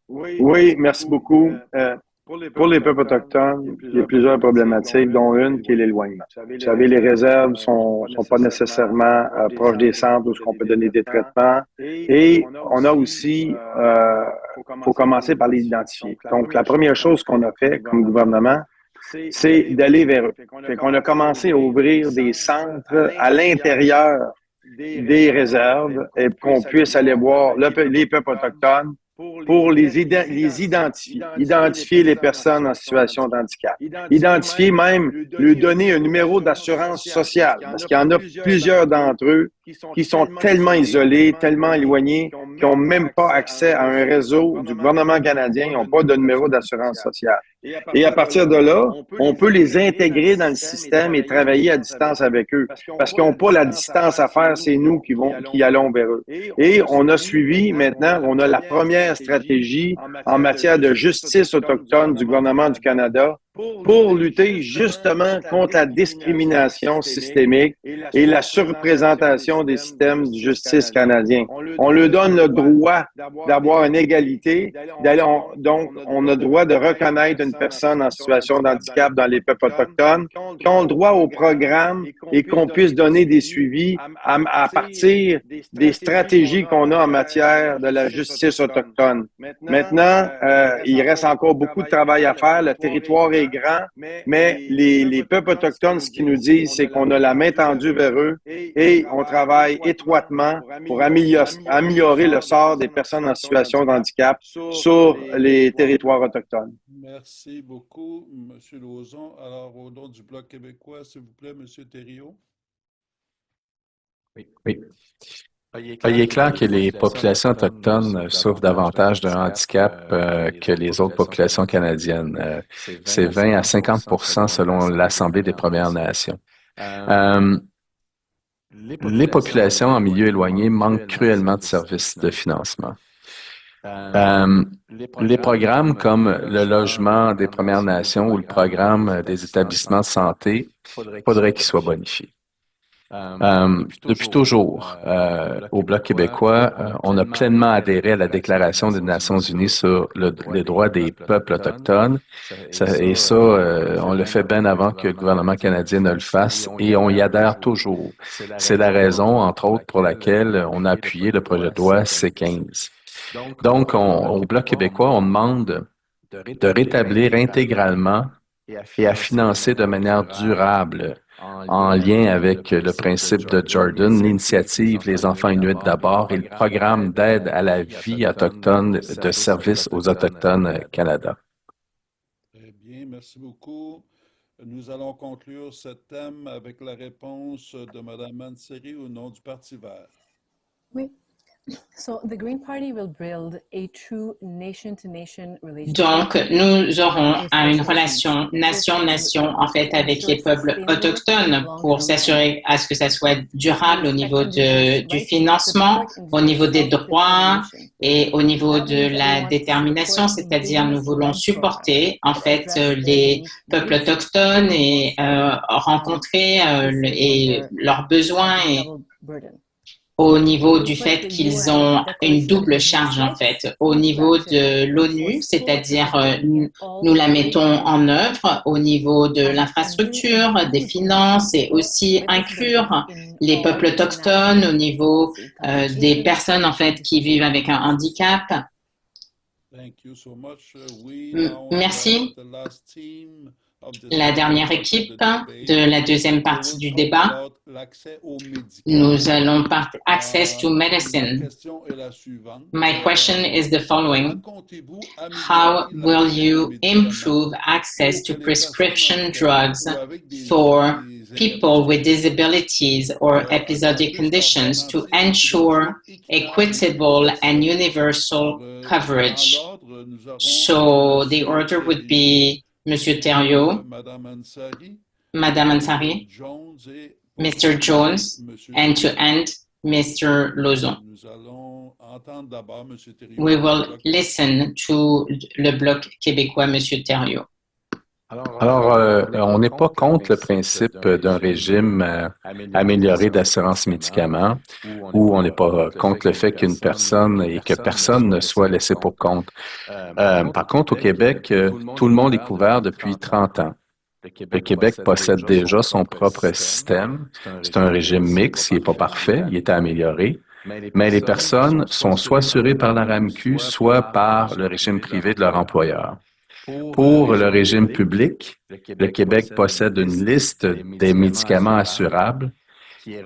Oui, merci beaucoup. Pour les peuples autochtones, il y a plusieurs problématiques, dont une qui est l'éloignement. Vous savez, les réserves sont pas nécessairement proches des centres où on peut donner des traitements. Et on a aussi, faut commencer par les identifier. Donc, la première chose qu'on a fait comme gouvernement, c'est d'aller vers eux. Fait qu'on a commencé à ouvrir des centres à l'intérieur des réserves et qu'on puisse aller voir les peuples autochtones pour les identifier les personnes en situation de handicap. Identifier même, lui donner un numéro d'assurance sociale, parce qu'il y en a plusieurs d'entre eux qui sont tellement isolés, tellement éloignés, qui n'ont même pas accès à un réseau du gouvernement canadien, ils n'ont pas de numéro d'assurance sociale. Et à partir de là, on peut les intégrer dans le système et travailler à distance avec eux. Parce qu'ils n'ont pas la distance à faire, c'est nous qui allons vers eux. Et on a suivi, maintenant, on a la première stratégie en matière de justice autochtone du gouvernement du Canada pour lutter justement contre la discrimination systémique et la surreprésentation des systèmes de justice canadiens. On leur donne le droit d'avoir une égalité, donc on a le droit de reconnaître une personne en situation de handicap dans les peuples autochtones, qui ont le droit au programme et qu'on puisse donner des suivis à partir des stratégies qu'on a en matière de la justice autochtone. Maintenant, il reste encore beaucoup de travail à faire. Le territoire est grand, mais les peuples autochtones, ce qu'ils nous disent, c'est qu'on a la main tendue vers eux et on travaille étroitement pour améliorer le sort des personnes en situation de handicap sur les territoires autochtones. Merci beaucoup, M. Lauzon. Alors, au nom du Bloc québécois, s'il vous plaît, M. Thériault. Oui. Il est clair que les populations autochtones souffrent davantage d'un handicap que les autres populations canadiennes. C'est 20 à 50% selon l'Assemblée des Premières Nations. Les populations en milieu éloigné manquent cruellement de services de financement. Les programmes comme le logement des Premières Nations ou le programme des établissements de santé, il faudrait qu'ils soient bonifiés. Depuis toujours, au Bloc québécois, on a pleinement adhéré à la Déclaration des Nations unies sur les droits des peuples autochtones. On le fait bien avant que le gouvernement canadien ne le fasse et on y adhère toujours. C'est la raison, entre autres, pour laquelle on a appuyé le projet de loi C-15. Donc, au Bloc québécois, on demande de rétablir intégralement et à financer de manière durable, en lien avec le principe de Jordan, l'initiative Les Enfants Inuits d'abord et le programme d'aide à la vie autochtone de service aux Autochtones Canada. Très bien, merci beaucoup. Nous allons conclure ce thème avec la réponse de Mme Mansouri au nom du Parti vert. Oui. So the Green Party will build a true nation-to-nation relationship. Donc, nous aurons une relation nation-nation, en fait, avec les peuples autochtones pour s'assurer à ce que ça soit durable au niveau du financement, au niveau des droits et au niveau de la détermination, c'est-à-dire nous voulons supporter, en fait, les peuples autochtones et rencontrer et leurs besoins et au niveau du fait qu'ils ont une double charge, en fait, au niveau de l'ONU, c'est-à-dire nous la mettons en œuvre au niveau de l'infrastructure, des finances et aussi inclure les peuples autochtones au niveau des personnes, en fait, qui vivent avec un handicap. Merci. La dernière équipe de la deuxième partie du débat, nous allons parler access to medicine. My question is the following. How will you improve access to prescription drugs for people with disabilities or episodic conditions to ensure equitable and universal coverage? So the order would be Monsieur Thériault, Madame Ansari, Mr. Jones, and to end, Mr. Lauzon. We will listen to le Bloc québécois, Monsieur Thériault. Alors, on n'est pas contre le principe d'un régime amélioré d'assurance médicaments, ou on n'est pas contre le fait qu'une personne et que personne ne soit laissé pour compte. Par contre, au Québec, tout le monde est couvert depuis 30 ans. Le Québec possède déjà son propre système. C'est un régime mixte, il n'est pas parfait, il est à améliorer. Mais les personnes sont soit assurées par la RAMQ, soit par le régime privé de leur employeur. Pour le régime public, le Québec possède une liste des médicaments assurables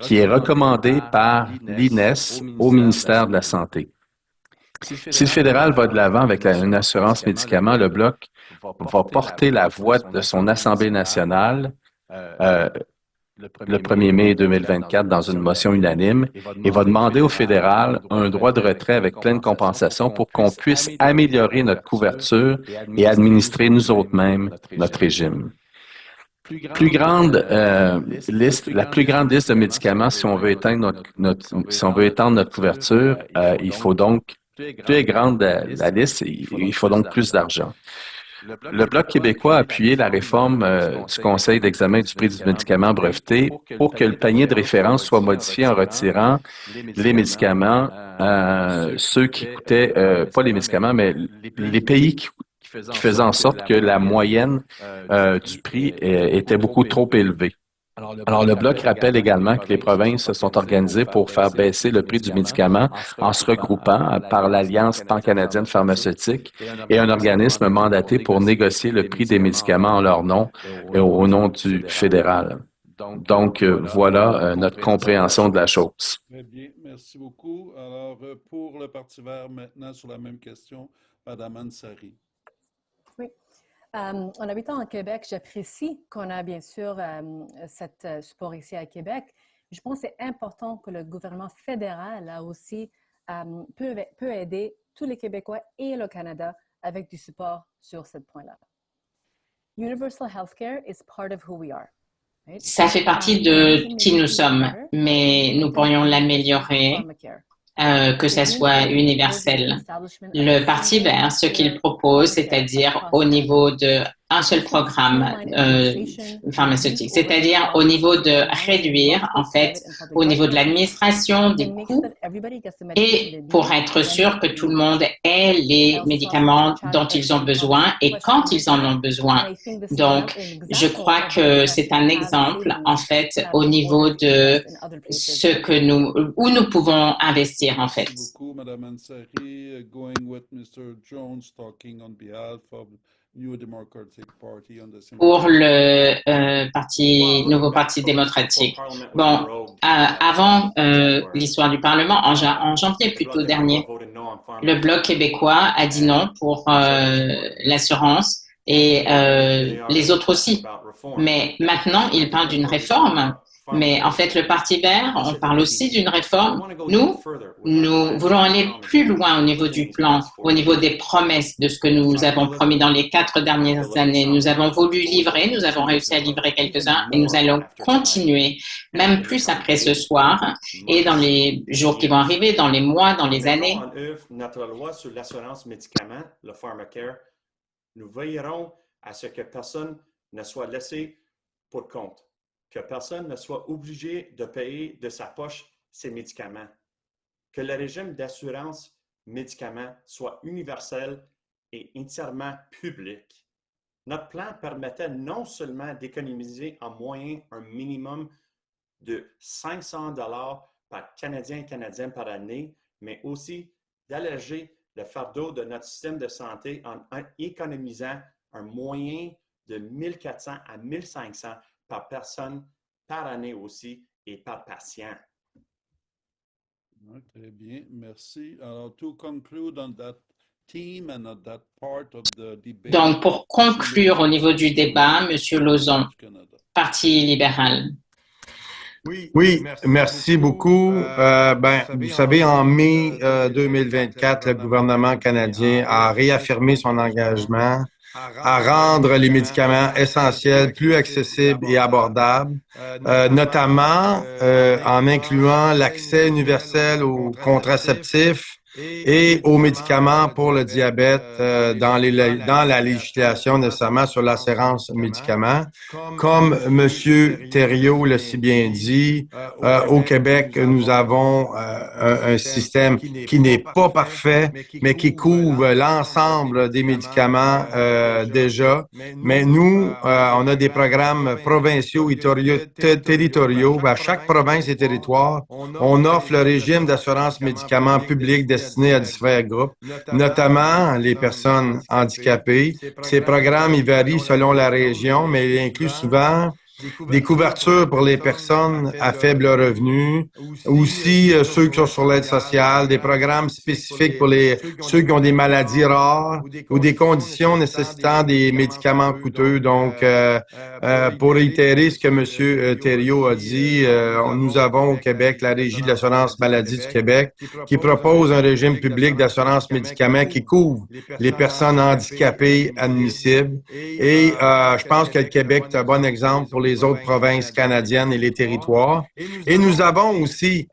qui est recommandée par l'INES au ministère de la Santé. Si le fédéral va de l'avant avec une assurance médicaments, le Bloc va porter la voix de son Assemblée nationale le 1er mai 2024 dans une motion unanime et va demander au fédéral un droit de retrait avec pleine compensation pour qu'on puisse améliorer notre couverture et administrer nous autres mêmes notre régime. La plus grande liste de médicaments, si on veut étendre notre couverture, il faut donc plus grande la liste, il faut donc plus d'argent. Le Bloc québécois a appuyé la réforme du Conseil d'examen du prix du médicament breveté pour que le panier de référence soit modifié en retirant les médicaments, ceux qui coûtaient, pas les médicaments, mais les pays qui faisaient en sorte que la moyenne du prix était beaucoup trop élevée. Alors, le Bloc rappelle également que les provinces se sont organisées pour faire baisser le prix du médicament en se regroupant par l'Alliance pan-canadienne pharmaceutique et un organisme mandaté pour négocier le prix des médicaments en leur nom et au nom du fédéral. Donc, voilà notre compréhension de la chose. Très bien, merci beaucoup. Alors, pour le Parti vert, maintenant, sur la même question, Mme Ansari. Oui. En habitant en Québec, j'apprécie qu'on a bien sûr cet support ici à Québec. Je pense que c'est important que le gouvernement fédéral a aussi peut aider tous les Québécois et le Canada avec du support sur ce point-là. Universal healthcare is part of who we are. Right? Ça fait partie de qui nous sommes, mais nous pourrions l'améliorer, que ça soit universel. Le Parti vert, ce qu'il propose, c'est-à-dire au niveau d'un seul programme pharmaceutique, c'est-à-dire au niveau de réduire, en fait, au niveau de l'administration, des coûts, et pour être sûr que tout le monde ait les médicaments dont ils ont besoin et quand ils en ont besoin. Donc, je crois que c'est un exemple, en fait, au niveau de ce que où nous pouvons investir, en fait. Merci beaucoup, Madame Ansari. Going with Mr. Jones, talking on behalf of New Democratic Party on the same. Pour le nouveau parti démocratique. Bon, avant l'histoire du Parlement, en janvier plutôt dernier, le Bloc québécois a dit non pour l'assurance et les autres aussi. Mais maintenant, ils parlent d'une réforme. Mais en fait, le Parti vert, on parle aussi d'une réforme. Nous voulons aller plus loin au niveau du plan, au niveau des promesses de ce que nous avons promis dans les 4 dernières années. Nous avons voulu livrer, nous avons réussi à livrer quelques-uns et nous allons continuer, même plus après ce soir et dans les jours qui vont arriver, dans les mois, dans les années. En œuvre notre loi sur l'assurance médicaments, le Pharmacare. Nous veillerons à ce que personne ne soit laissé pour compte, que personne ne soit obligé de payer de sa poche ses médicaments, que le régime d'assurance médicaments soit universel et entièrement public. Notre plan permettait non seulement d'économiser en moyenne un minimum de 500 $ par Canadien et Canadienne par année, mais aussi d'alléger le fardeau de notre système de santé en économisant un moyen de 1 400 à 1 500 par personne par année aussi et par patient. Très bien, merci. Alors, to conclude on that theme and on that part of the debate. Donc, pour conclure au niveau du débat, Monsieur Lauzon, Parti libéral. Oui, merci beaucoup. Vous savez, en mai 2024, le gouvernement canadien a réaffirmé son engagement à rendre les médicaments essentiels plus accessibles et abordables, notamment en incluant l'accès universel aux contraceptifs et aux médicaments pour le diabète dans la législation nécessairement sur l'assurance médicaments. Comme M. Thériault l'a si bien dit, au Québec, nous avons un système qui n'est pas parfait, mais qui couvre l'ensemble des médicaments déjà. Mais nous, on a des programmes provinciaux et territoriaux. À chaque province et territoire, on offre le régime d'assurance médicaments publics destiné à différents groupes, notamment les personnes handicapées. Ces programmes, ils varient selon la région, mais ils incluent souvent des couvertures pour les personnes à faible revenu, aussi ceux qui sont sur l'aide sociale, des programmes spécifiques pour ceux qui ont des maladies rares ou des conditions nécessitant des médicaments coûteux. Donc, pour réitérer ce que M. Thériault a dit, nous avons au Québec la Régie de l'assurance maladie du Québec qui propose un régime public d'assurance médicaments qui couvre les personnes handicapées admissibles. Et je pense que le Québec est un bon exemple pour les autres provinces canadiennes et les territoires. Et nous avons aussi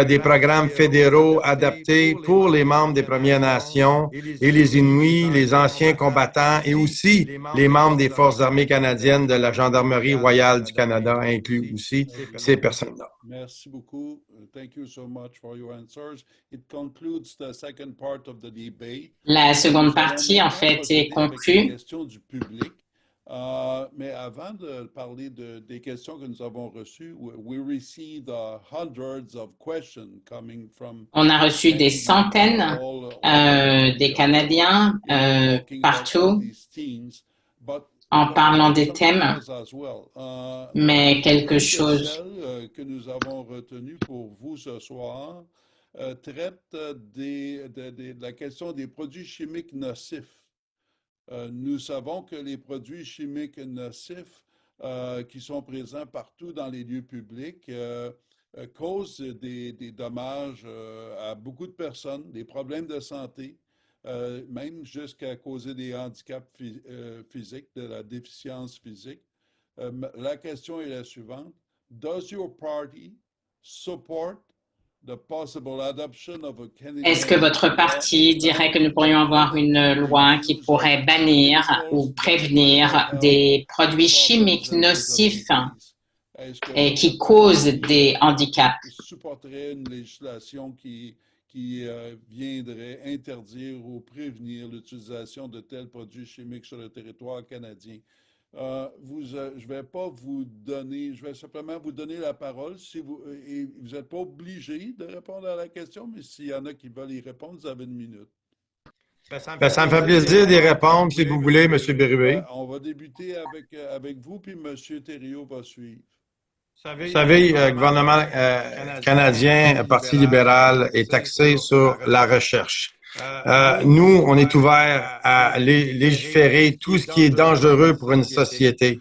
des programmes fédéraux adaptés pour les membres des Premières Nations et les Inuits, les anciens combattants et aussi les membres des Forces armées canadiennes de la Gendarmerie royale du Canada, inclus aussi ces personnes-là. Merci beaucoup. Thank you so much for your answers. It concludes the second part of the debate. La seconde partie, en fait, est conclue. Questions du public. Mais avant de parler des questions que nous avons reçues, we received hundreds of questions coming from. On a reçu des centaines des Canadiens partout en parlant des thèmes, mais quelque chose que nous avons retenu pour vous ce soir traite de la question des produits chimiques nocifs. Nous savons que les produits chimiques nocifs qui sont présents partout dans les lieux publics cause des dommages à beaucoup de personnes, des problèmes de santé, même jusqu'à causer des handicaps physiques, de la déficience physique. La question est la suivante. Does your party support the possible adoption of a Canadian Est-ce que votre parti dirait que nous pourrions avoir une loi qui pourrait bannir ou prévenir des produits chimiques nocifs et qui causent des handicaps? Supporterait une législation qui viendrait interdire ou prévenir l'utilisation de tels produits chimiques sur le territoire canadien. Je vais pas vous donner, je vais simplement vous donner la parole. Si vous n'êtes pas obligé de répondre à la question, mais s'il y en a qui veulent y répondre, vous avez une minute. Ça me fait plaisir d'y répondre, si vous voulez, M. Bérubé. On va débuter avec vous, puis M. Thériault va suivre. Vous savez, le gouvernement canadien, Parti libéral, est axé sur la recherche. Nous, on est ouvert à légiférer tout ce qui est dangereux pour une société.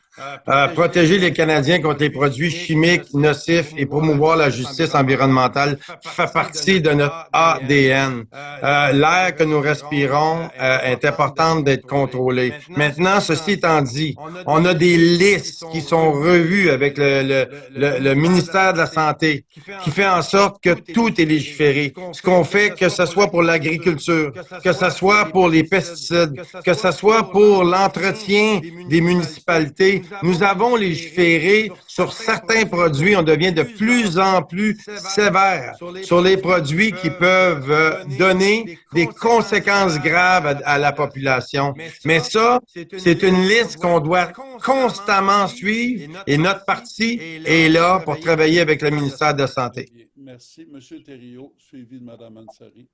Protéger les Canadiens contre les produits chimiques nocifs et promouvoir la justice environnementale fait partie de notre ADN. L'air que nous respirons est important d'être contrôlé. Maintenant, ceci étant dit, on a des listes qui sont revues avec le ministère de la Santé, qui fait en sorte que tout est légiféré. Ce qu'on fait, que ce soit pour l'agriculture, que ce soit pour les pesticides, que ce soit pour l'entretien des municipalités, nous avons légiféré sur certains produits. On devient de plus en plus sévère sur les produits qui peuvent donner des conséquences graves à la population. Mais ça, c'est une liste qu'on doit constamment suivre et notre parti est là pour travailler avec le ministère de la Santé. Merci. M. Thériault, suivi de Mme Ansari.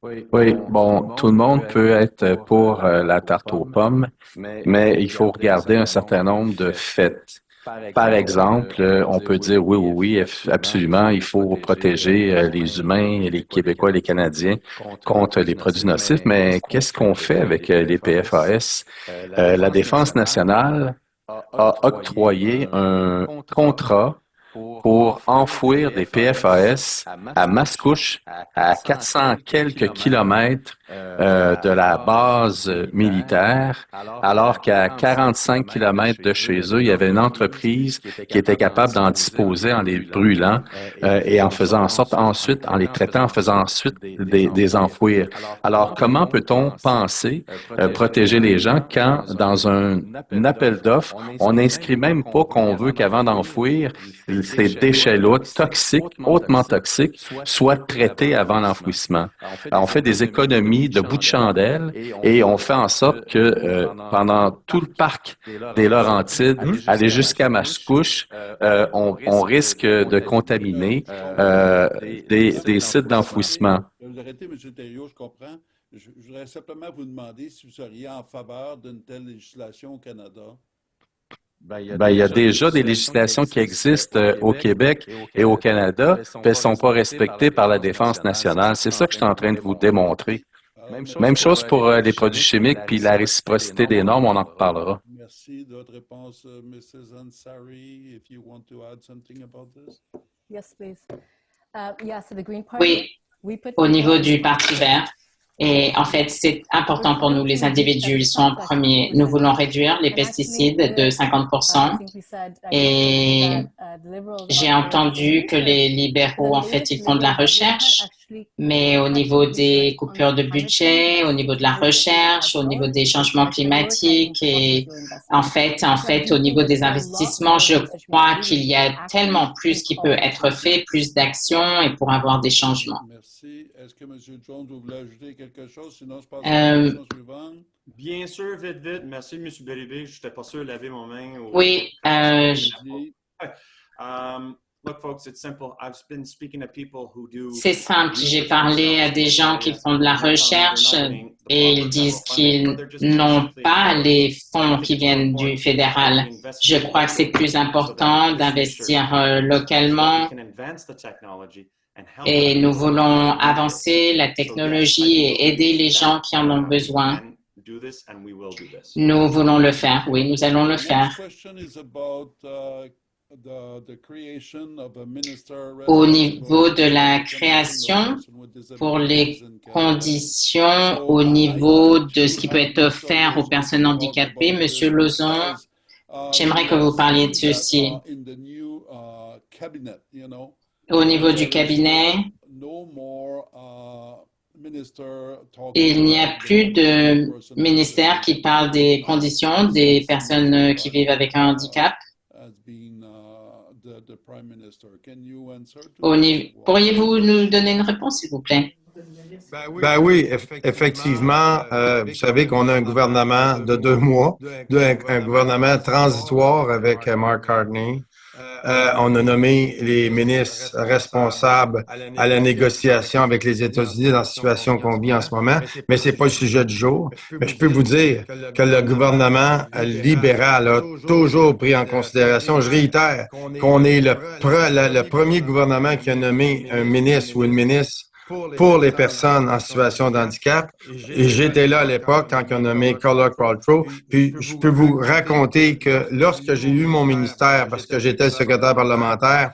Oui, bon, tout le monde peut être pour la tarte aux pommes, mais il faut regarder un certain nombre de faits. Par exemple, on peut dire oui, absolument, il faut protéger les humains, les Québécois et les Canadiens contre les produits nocifs, mais qu'est-ce qu'on fait avec les PFAS? La Défense nationale a octroyé un contrat pour enfouir des PFAS à Mascouche, à 400 quelques kilomètres de la base militaire, alors qu'à 45 kilomètres de chez eux, il y avait une entreprise qui était capable d'en disposer en les brûlant et en faisant en sorte ensuite, en les traitant, en faisant ensuite des enfouir. Alors, comment peut-on penser protéger les gens quand, dans un appel d'offres, on n'inscrit même pas qu'on veut qu'avant d'enfouir, ces déchets-là toxiques, hautement toxiques, soient traités avant l'enfouissement. On fait des économies de bout de chandelle et on fait en sorte que pendant tout le parc des Laurentides, aller jusqu'à Mascouche, on risque de contaminer des sites d'enfouissement. Je vais vous arrêter, M. Thériault, je comprends. Je voudrais simplement vous demander si vous seriez en faveur d'une telle législation au Canada. Il y a déjà des législations qui existent au Québec et au Canada, puis elles ne sont pas respectées par la Défense nationale. C'est ça que je suis en train de vous démontrer. Même chose pour les produits chimiques, puis la réciprocité des normes, on en reparlera. Merci. D'autres réponses, Mrs. Ansari, if you want to add something about this? Yes, please. Yeah, so the Green Party, Oui, au niveau du Parti vert. Et en fait, c'est important pour nous, les individus, ils sont en premier. Nous voulons réduire les pesticides de 50%. Et j'ai entendu que les libéraux, en fait, ils font de la recherche, mais au niveau des coupures de budget, au niveau de la recherche, au niveau des changements climatiques et en fait, au niveau des investissements, je crois qu'il y a tellement plus qui peut être fait, plus d'actions et pour avoir des changements. Merci. Est-ce que M. Jones, vous voulez ajouter quelque chose? Sinon, je passe à la question suivante. Bien sûr, vite. Merci, M. Bérubé. Je n'étais pas sûr de laver mon main. Oui. Look, folks, it's simple. I've been speaking to people who do. C'est simple. J'ai parlé à des gens qui font de la recherche et ils disent qu'ils n'ont pas les fonds qui viennent du fédéral. Je crois que c'est plus important d'investir localement et nous voulons avancer la technologie et aider les gens qui en ont besoin. Nous voulons le faire. Oui, nous allons le faire. au niveau de la création pour les conditions au niveau de ce qui peut être offert aux personnes handicapées. Monsieur Lauzon, j'aimerais que vous parliez de ceci. Au niveau du cabinet, il n'y a plus de ministère qui parle des conditions des personnes qui vivent avec un handicap. Pourriez-vous nous donner une réponse, s'il vous plaît? Ben oui, effectivement, vous savez qu'on a un gouvernement de 2 mois, un gouvernement transitoire avec Mark Carney. On a nommé les ministres responsables à la négociation avec les États-Unis dans la situation qu'on vit en ce moment, mais c'est pas le sujet du jour. Mais je peux vous dire que le gouvernement libéral a toujours pris en considération, je réitère, qu'on est le premier gouvernement qui a nommé un ministre ou une ministre pour les personnes en situation de handicap. Et j'étais là à l'époque quand on a nommé Carla Qualtrough. Puis je peux vous raconter que lorsque j'ai eu mon ministère, parce que j'étais le secrétaire parlementaire,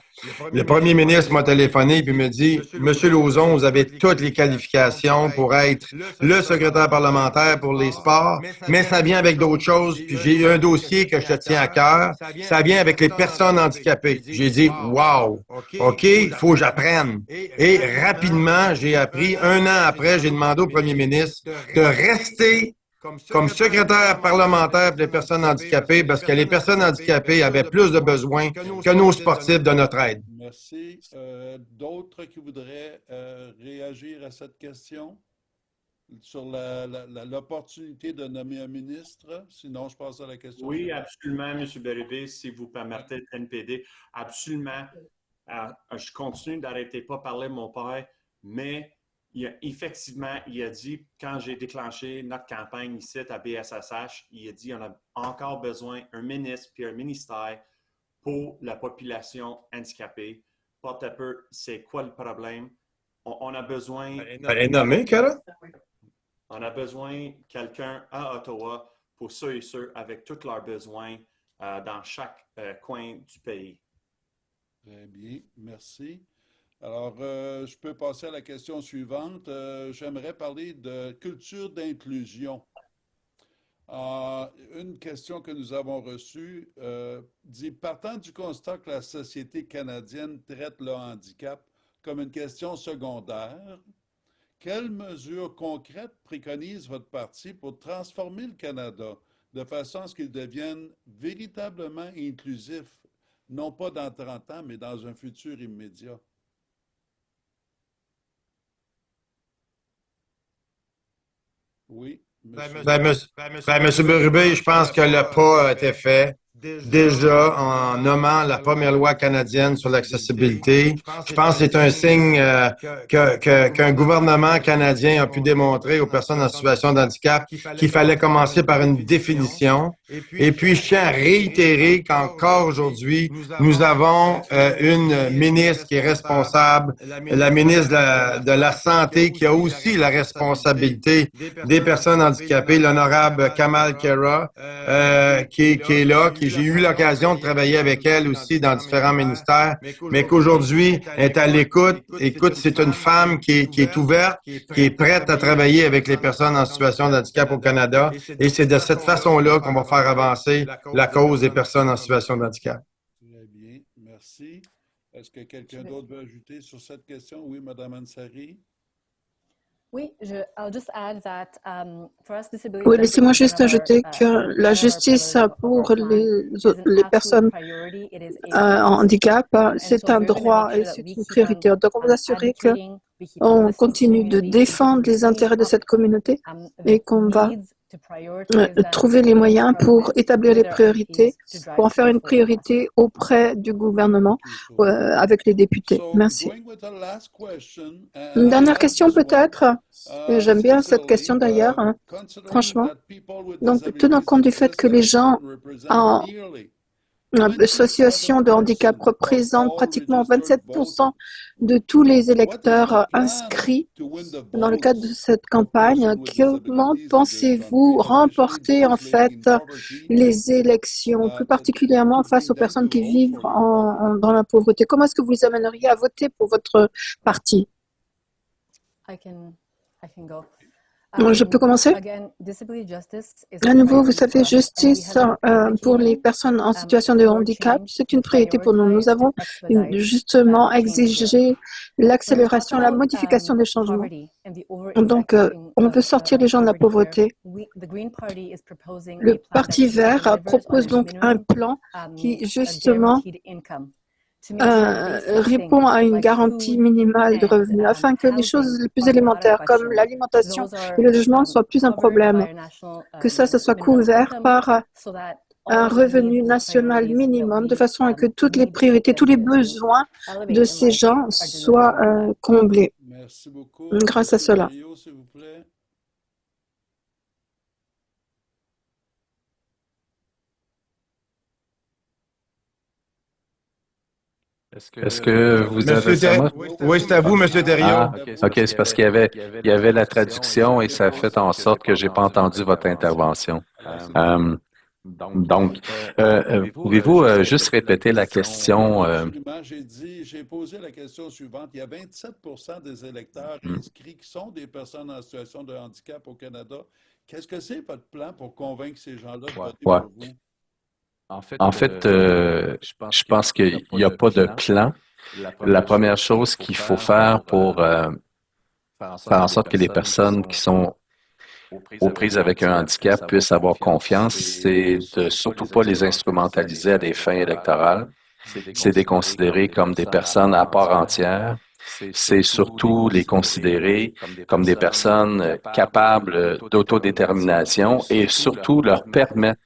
le premier ministre m'a téléphoné et me dit « Monsieur Lauzon, vous avez toutes les qualifications pour être le secrétaire parlementaire pour les sports, mais ça vient avec d'autres choses. Puis j'ai eu un dossier que je te tiens à cœur. Ça vient avec les personnes handicapées. » J'ai dit « Wow, OK, il faut que j'apprenne. » Et rapidement, j'ai appris. 1 an après, j'ai demandé au premier ministre de rester comme secrétaire parlementaire pour les personnes handicapées, parce que les personnes handicapées avaient plus de besoins que nos sportifs de notre aide. Merci. D'autres qui voudraient réagir à cette question sur l'opportunité de nommer un ministre? Sinon, je passe à la question. Oui, absolument, M. Bérubé, si vous permettez, NPD. Absolument. Je continue d'arrêter pas parler de mon père, mais effectivement, il a dit, quand j'ai déclenché notre campagne ici à BSSH, il a dit on a encore besoin d'un ministre puis un ministère pour la population handicapée. Porte à peu, c'est quoi le problème? On a besoin... Elle est nommée, Cara? On a besoin de quelqu'un à Ottawa pour ceux et ceux avec tous leurs besoins dans chaque coin du pays. Très bien, merci. Alors, je peux passer à la question suivante. J'aimerais parler de culture d'inclusion. Une question que nous avons reçue dit « Partant du constat que la société canadienne traite le handicap comme une question secondaire, quelles mesures concrètes préconise votre parti pour transformer le Canada de façon à ce qu'il devienne véritablement inclusif, non pas dans 30 ans, mais dans un futur immédiat? » Oui, Monsieur Bérubé, je pense que le pas a été fait déjà en nommant la première loi canadienne sur l'accessibilité. Je pense que c'est un signe qu'un gouvernement canadien a pu démontrer aux personnes en situation de handicap qu'il fallait commencer par une définition. Et puis, je tiens à réitérer qu'encore aujourd'hui, nous avons une ministre qui est responsable, la ministre de la Santé, qui a aussi la responsabilité des personnes handicapées, l'honorable Kamal Khera, qui est là, j'ai eu l'occasion de travailler avec elle aussi dans différents ministères, mais qu'aujourd'hui, elle est à l'écoute. Écoute, c'est une femme qui est ouverte, qui est prête à travailler avec les personnes en situation de handicap au Canada. Et c'est de cette façon-là qu'on va faire avancer la cause des personnes en situation de handicap. Très bien, merci. Est-ce que quelqu'un d'autre veut ajouter sur cette question? Oui, Mme Ansari. Oui, oui, laissez-moi juste ajouter que la justice pour les personnes en handicap, c'est un droit et c'est une priorité. Donc, on va assurer qu'on continue de défendre les intérêts de cette communauté et qu'on va trouver les moyens pour établir les priorités, pour en faire une priorité auprès du gouvernement avec les députés. Merci. Une dernière question peut-être. J'aime bien cette question d'ailleurs, hein, franchement. Donc, tenant compte du fait que les gens L'association de handicap représente pratiquement 27% de tous les électeurs inscrits dans le cadre de cette campagne. Comment pensez-vous remporter en fait les élections, plus particulièrement face aux personnes qui vivent dans la pauvreté? Comment est-ce que vous les amèneriez à voter pour votre parti? I can go. Je peux commencer? À nouveau, vous savez, justice pour les personnes en situation de handicap, c'est une priorité pour nous. Nous avons justement exigé l'accélération, la modification des changements. Donc, on veut sortir les gens de la pauvreté. Le Parti vert propose donc un plan qui, justement, répond à une garantie minimale de revenus afin que les choses les plus élémentaires comme l'alimentation et le logement soient plus un problème, que ça soit couvert par un revenu national minimum de façon à que toutes les priorités, tous les besoins de ces gens soient comblés. Merci beaucoup. Grâce à cela. S'il vous plaît. Est-ce que vous avez ça? Oui, c'est à vous, M. Thériault. Ah, OK, c'est parce qu'il y avait la traduction et ça a fait en sorte que j'ai pas entendu votre intervention. Donc, pouvez-vous juste répéter la question? Absolument. J'ai posé la question suivante. Il y a 27% des électeurs inscrits qui sont des personnes en situation de handicap au Canada. Qu'est-ce que c'est votre plan pour convaincre ces gens-là de voter pour vous? En fait, je pense qu'il n'y a pas de plan. La première chose qu'il faut faire pour faire en sorte que les personnes qui sont aux prises avec un handicap puissent avoir confiance, c'est de surtout pas les instrumentaliser à des fins électorales. C'est de les considérer comme des personnes à part entière. C'est surtout les considérer comme des personnes capables d'autodétermination et surtout leur permettre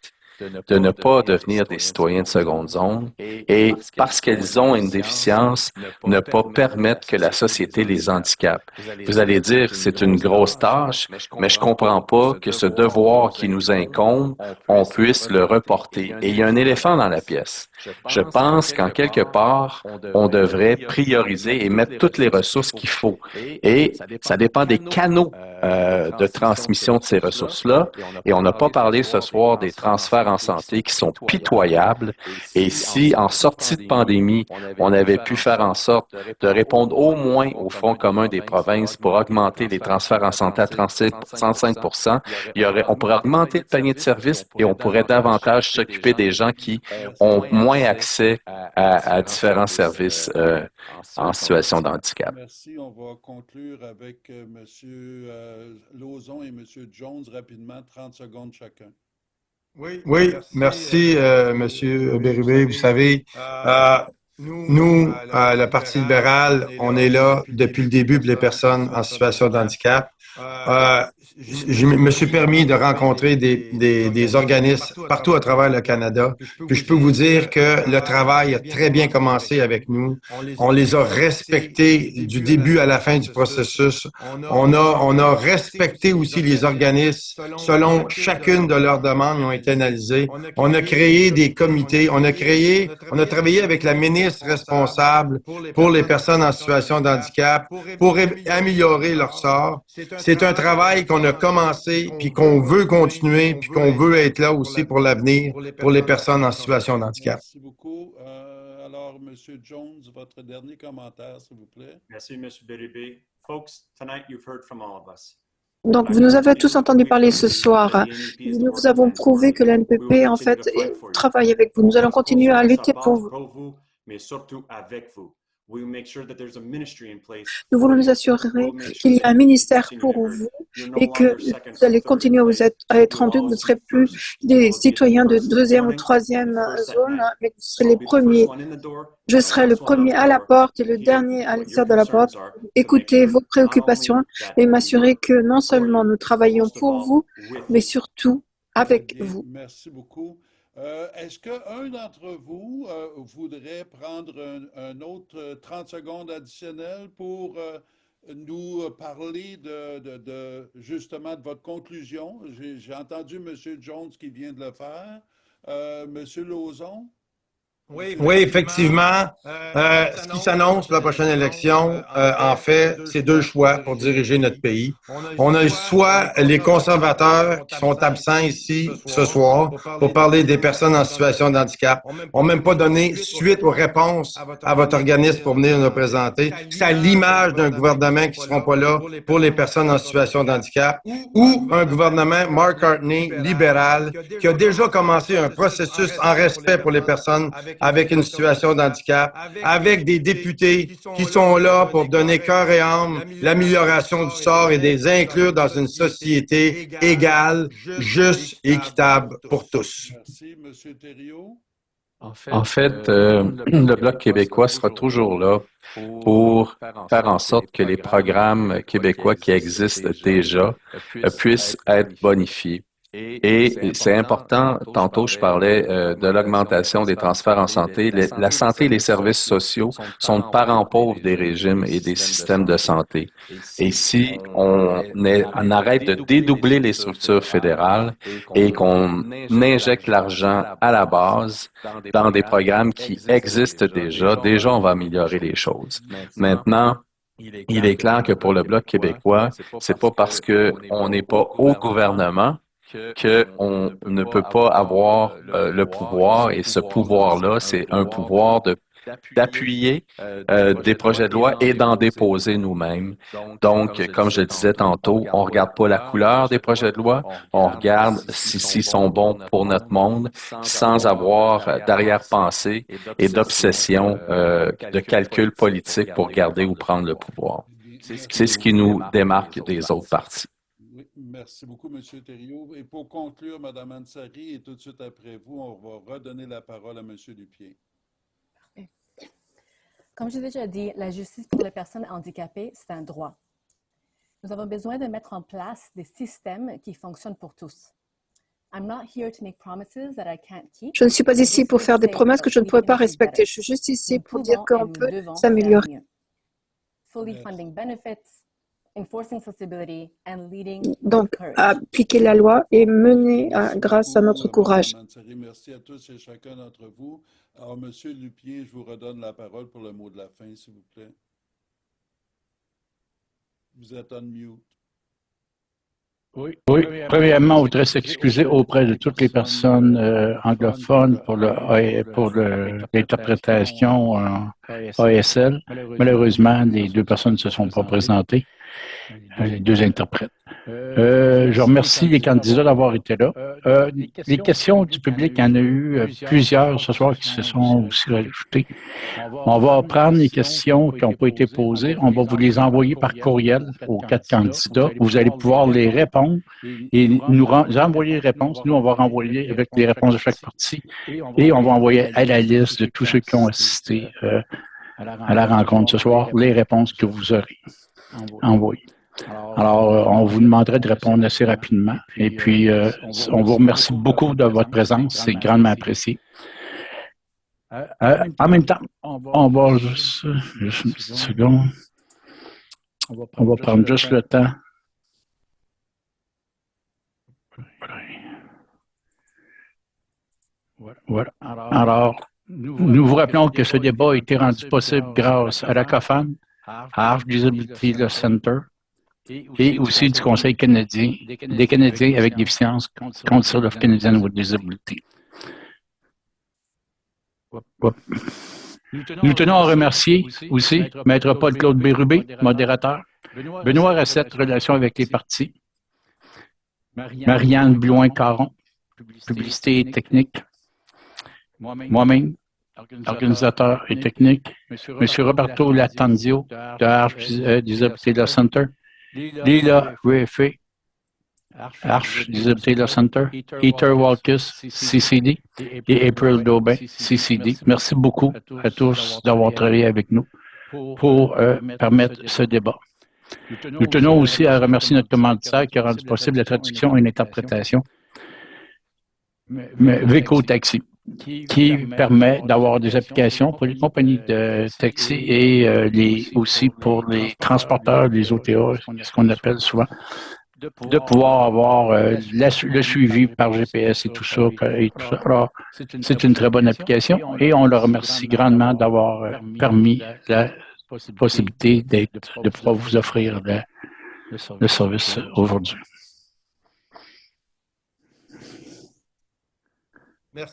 de ne pas devenir des citoyens de seconde zone et parce qu'elles ont une déficience, ne pas permettre que la société les handicape. Vous allez dire, c'est une grosse tâche, mais je comprends pas que ce devoir qui nous incombe, on puisse le reporter. Et il y a un éléphant dans la pièce. Je pense qu'en quelque part, on devrait prioriser et mettre toutes les ressources qu'il faut. Et ça dépend des canaux de transmission de ces ressources-là. Et on n'a pas parlé ce soir des transferts en santé qui sont pitoyables. Et si, en sortie de pandémie, on avait pu faire en sorte de répondre au moins au Fonds commun des provinces pour augmenter les transferts en santé à 35%, on pourrait augmenter le panier de services et on pourrait davantage s'occuper des gens qui ont moins accès à différents services en situation de handicap. Merci. On va conclure avec M. Lauzon et M. Jones rapidement, 30 secondes chacun. Oui, merci, M. Bérubé. Vous savez, nous, le Parti libéral, on est là depuis le début pour les personnes en situation de handicap. Je me suis permis de rencontrer des organismes partout à travers le Canada. Puis je peux vous dire que le travail a très bien commencé avec nous. On les a respectés du début à la fin du processus. On a respecté aussi les organismes selon chacune de leurs demandes qui ont été analysées. On a créé des comités. On a travaillé avec la ministre responsable pour les personnes en situation de handicap pour améliorer leur sort. C'est un travail qu'on a commencé, puis qu'on veut continuer, puis qu'on veut être là aussi pour l'avenir, pour les personnes en situation de handicap. Merci beaucoup. Alors, M. Jones, votre dernier commentaire, s'il vous plaît. Merci, M. Bérubé. Folks, tonight you've heard from all of us. Donc, vous nous avez tous entendu parler ce soir. Nous vous avons prouvé que l'NPP, en fait, travaille avec vous. Nous allons continuer à lutter pour vous. Mais surtout avec vous. Nous voulons nous assurer qu'il y a un ministère pour vous et que vous allez continuer à être rendu, que vous ne serez plus des citoyens de deuxième ou troisième zone, mais que vous serez les premiers. Je serai le premier à la porte et le dernier à l'extérieur de la porte. Écoutez vos préoccupations et m'assurer que non seulement nous travaillons pour vous, mais surtout avec vous. Merci beaucoup. Est-ce qu'un d'entre vous voudrait prendre un autre 30 secondes additionnelles pour nous parler justement de votre conclusion? J'ai entendu M. Jones qui vient de le faire. M. Lauzon? Oui, effectivement. Ce qui s'annonce pour la prochaine élection, en fait, c'est deux choix pour diriger notre pays. On a soit les conservateurs qui sont absents ici ce soir pour parler des personnes en situation de handicap. On n'a même pas donné suite aux réponses à votre organisme pour venir nous présenter. C'est à l'image d'un gouvernement qui ne seront pas là pour les personnes en situation de handicap ou un gouvernement McCartney libéral qui a déjà commencé un processus en respect pour les personnes avec une situation de handicap, avec des députés qui sont là pour donner cœur et âme l'amélioration du sort et les inclure dans une société égale, juste et équitable pour tous. Merci, M. Thériault. En fait, le Bloc québécois sera toujours là pour faire en sorte que les programmes québécois qui existent déjà puissent être bonifiés. Et c'est important, tantôt je parlais de l'augmentation des transferts en santé. La santé et les services sociaux sont le parent pauvre des régimes et des systèmes de santé. Et si on arrête de dédoubler les structures fédérales et qu'on injecte l'argent à la base dans des programmes qui existent déjà on va améliorer les choses. Maintenant, il est clair que pour le Bloc québécois, c'est pas parce qu'on n'est pas au gouvernement qu'on ne peut pas avoir le pouvoir, et ce pouvoir-là, c'est un pouvoir d'appuyer des projets de loi et d'en déposer nous-mêmes. Donc, comme je le disais tantôt, on regarde pas la couleur des projets de loi, on regarde s'ils sont bons pour notre monde, sans avoir d'arrière-pensée et d'obsession de calcul politique pour garder ou prendre le pouvoir. C'est ce qui nous démarque des autres partis. Oui, merci beaucoup, M. Thériault. Et pour conclure, Mme Ansari, et tout de suite après vous, on va redonner la parole à M. Dupier. Comme j'ai déjà dit, la justice pour les personnes handicapées, c'est un droit. Nous avons besoin de mettre en place des systèmes qui fonctionnent pour tous. Je ne suis pas ici pour faire des promesses que je ne pourrais pas respecter. Je suis juste ici pour dire qu'on peut s'améliorer. Donc, appliquer la loi et mener grâce à notre courage. Merci à tous et chacun d'entre vous. Alors, M. Dupier, je vous redonne la parole pour le mot de la fin, s'il vous plaît. Vous êtes on mute. Oui. Premièrement, on voudrait s'excuser auprès de toutes les personnes anglophones pour l'interprétation en ASL. Malheureusement, les deux personnes ne se sont pas présentées, les deux interprètes. Je remercie les candidats d'avoir été là. Les questions du public, il y en a eu plusieurs ce soir qui se sont aussi rajoutées. On va prendre les questions qui n'ont pas été posées. On va vous les envoyer par courriel aux 4 candidats. Vous allez pouvoir les répondre et nous envoyer les réponses. Nous, on va renvoyer avec les réponses de chaque partie et on va envoyer à la liste de tous ceux qui ont assisté à la rencontre ce soir les réponses que vous aurez envoyées. Alors, on vous demanderait de répondre assez rapidement. Et puis, on vous remercie beaucoup de votre présence. C'est grandement apprécié. En même temps, on va juste une petite seconde. On va prendre juste le temps. Voilà. Alors, nous vous rappelons que ce débat a été rendu possible grâce à la COFAN, à Arch Disability Center, et aussi du Conseil canadien, des Canadiens avec déficience, Council of Canadians with Disability. Nous tenons à remercier aussi Maître Paul-Claude Bérubé, modérateur, Benoît Racette, relations avec les partis, Marianne Blouin-Caron, publicité et technique, moi-même, organisateur et technique, M. Roberto Latanzio de Arch Disability Law Center, Lila Ruefe, Arch Disability Law Center, Heather Walkus, CCD, et April Daubin, CCD. Merci beaucoup à tous d'avoir travaillé avec nous pour permettre ce débat. Nous tenons aussi à remercier notre commanditaire qui a rendu possible la traduction et l'interprétation, Veco Taxi, qui permet d'avoir des applications pour les compagnies de taxi et aussi pour les transporteurs, les OTA, ce qu'on appelle souvent, de pouvoir avoir le suivi par GPS et tout ça. Alors, c'est une très bonne application et on le remercie grandement d'avoir permis la possibilité de pouvoir vous offrir le service aujourd'hui.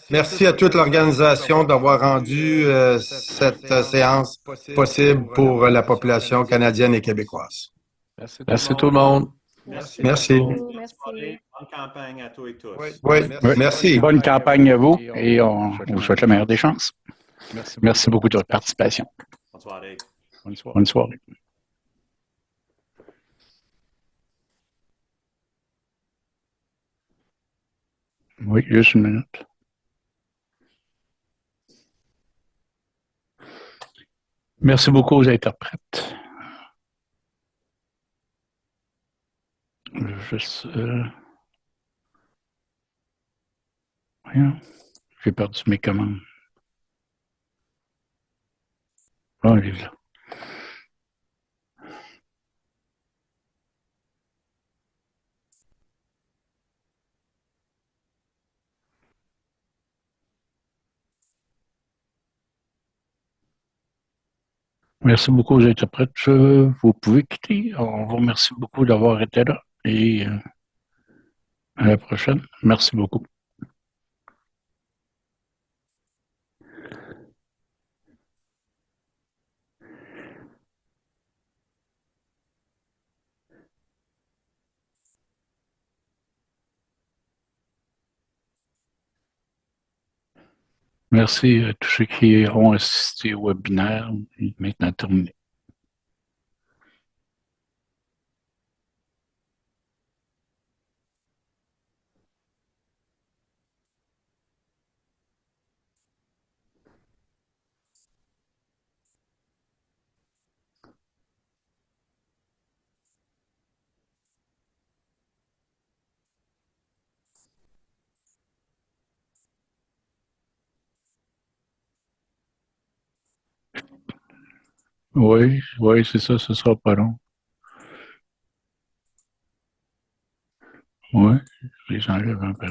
Merci à toute l'organisation d'avoir rendu cette séance possible pour la population canadienne et québécoise. Merci tout le monde. Merci. beaucoup, merci. Bonne campagne à tous et tous. Oui, merci. Bonne campagne à vous et on vous souhaite la meilleure des chances. Merci beaucoup de votre participation. Bonne soirée. Bonne soirée. Oui, juste une minute. Merci beaucoup aux interprètes. Juste, voyons, j'ai perdu mes commandes. Oh, il est là. Merci beaucoup aux interprètes. Vous pouvez quitter. On vous remercie beaucoup d'avoir été là et à la prochaine. Merci beaucoup. Merci à tous ceux qui ont assisté au webinaire. Il est maintenant terminé. Oui, c'est ça, ce sera pas long. Oui, les enlève un peu.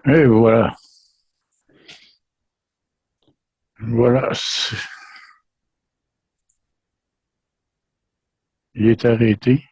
Et voilà. Voilà. Il est arrêté.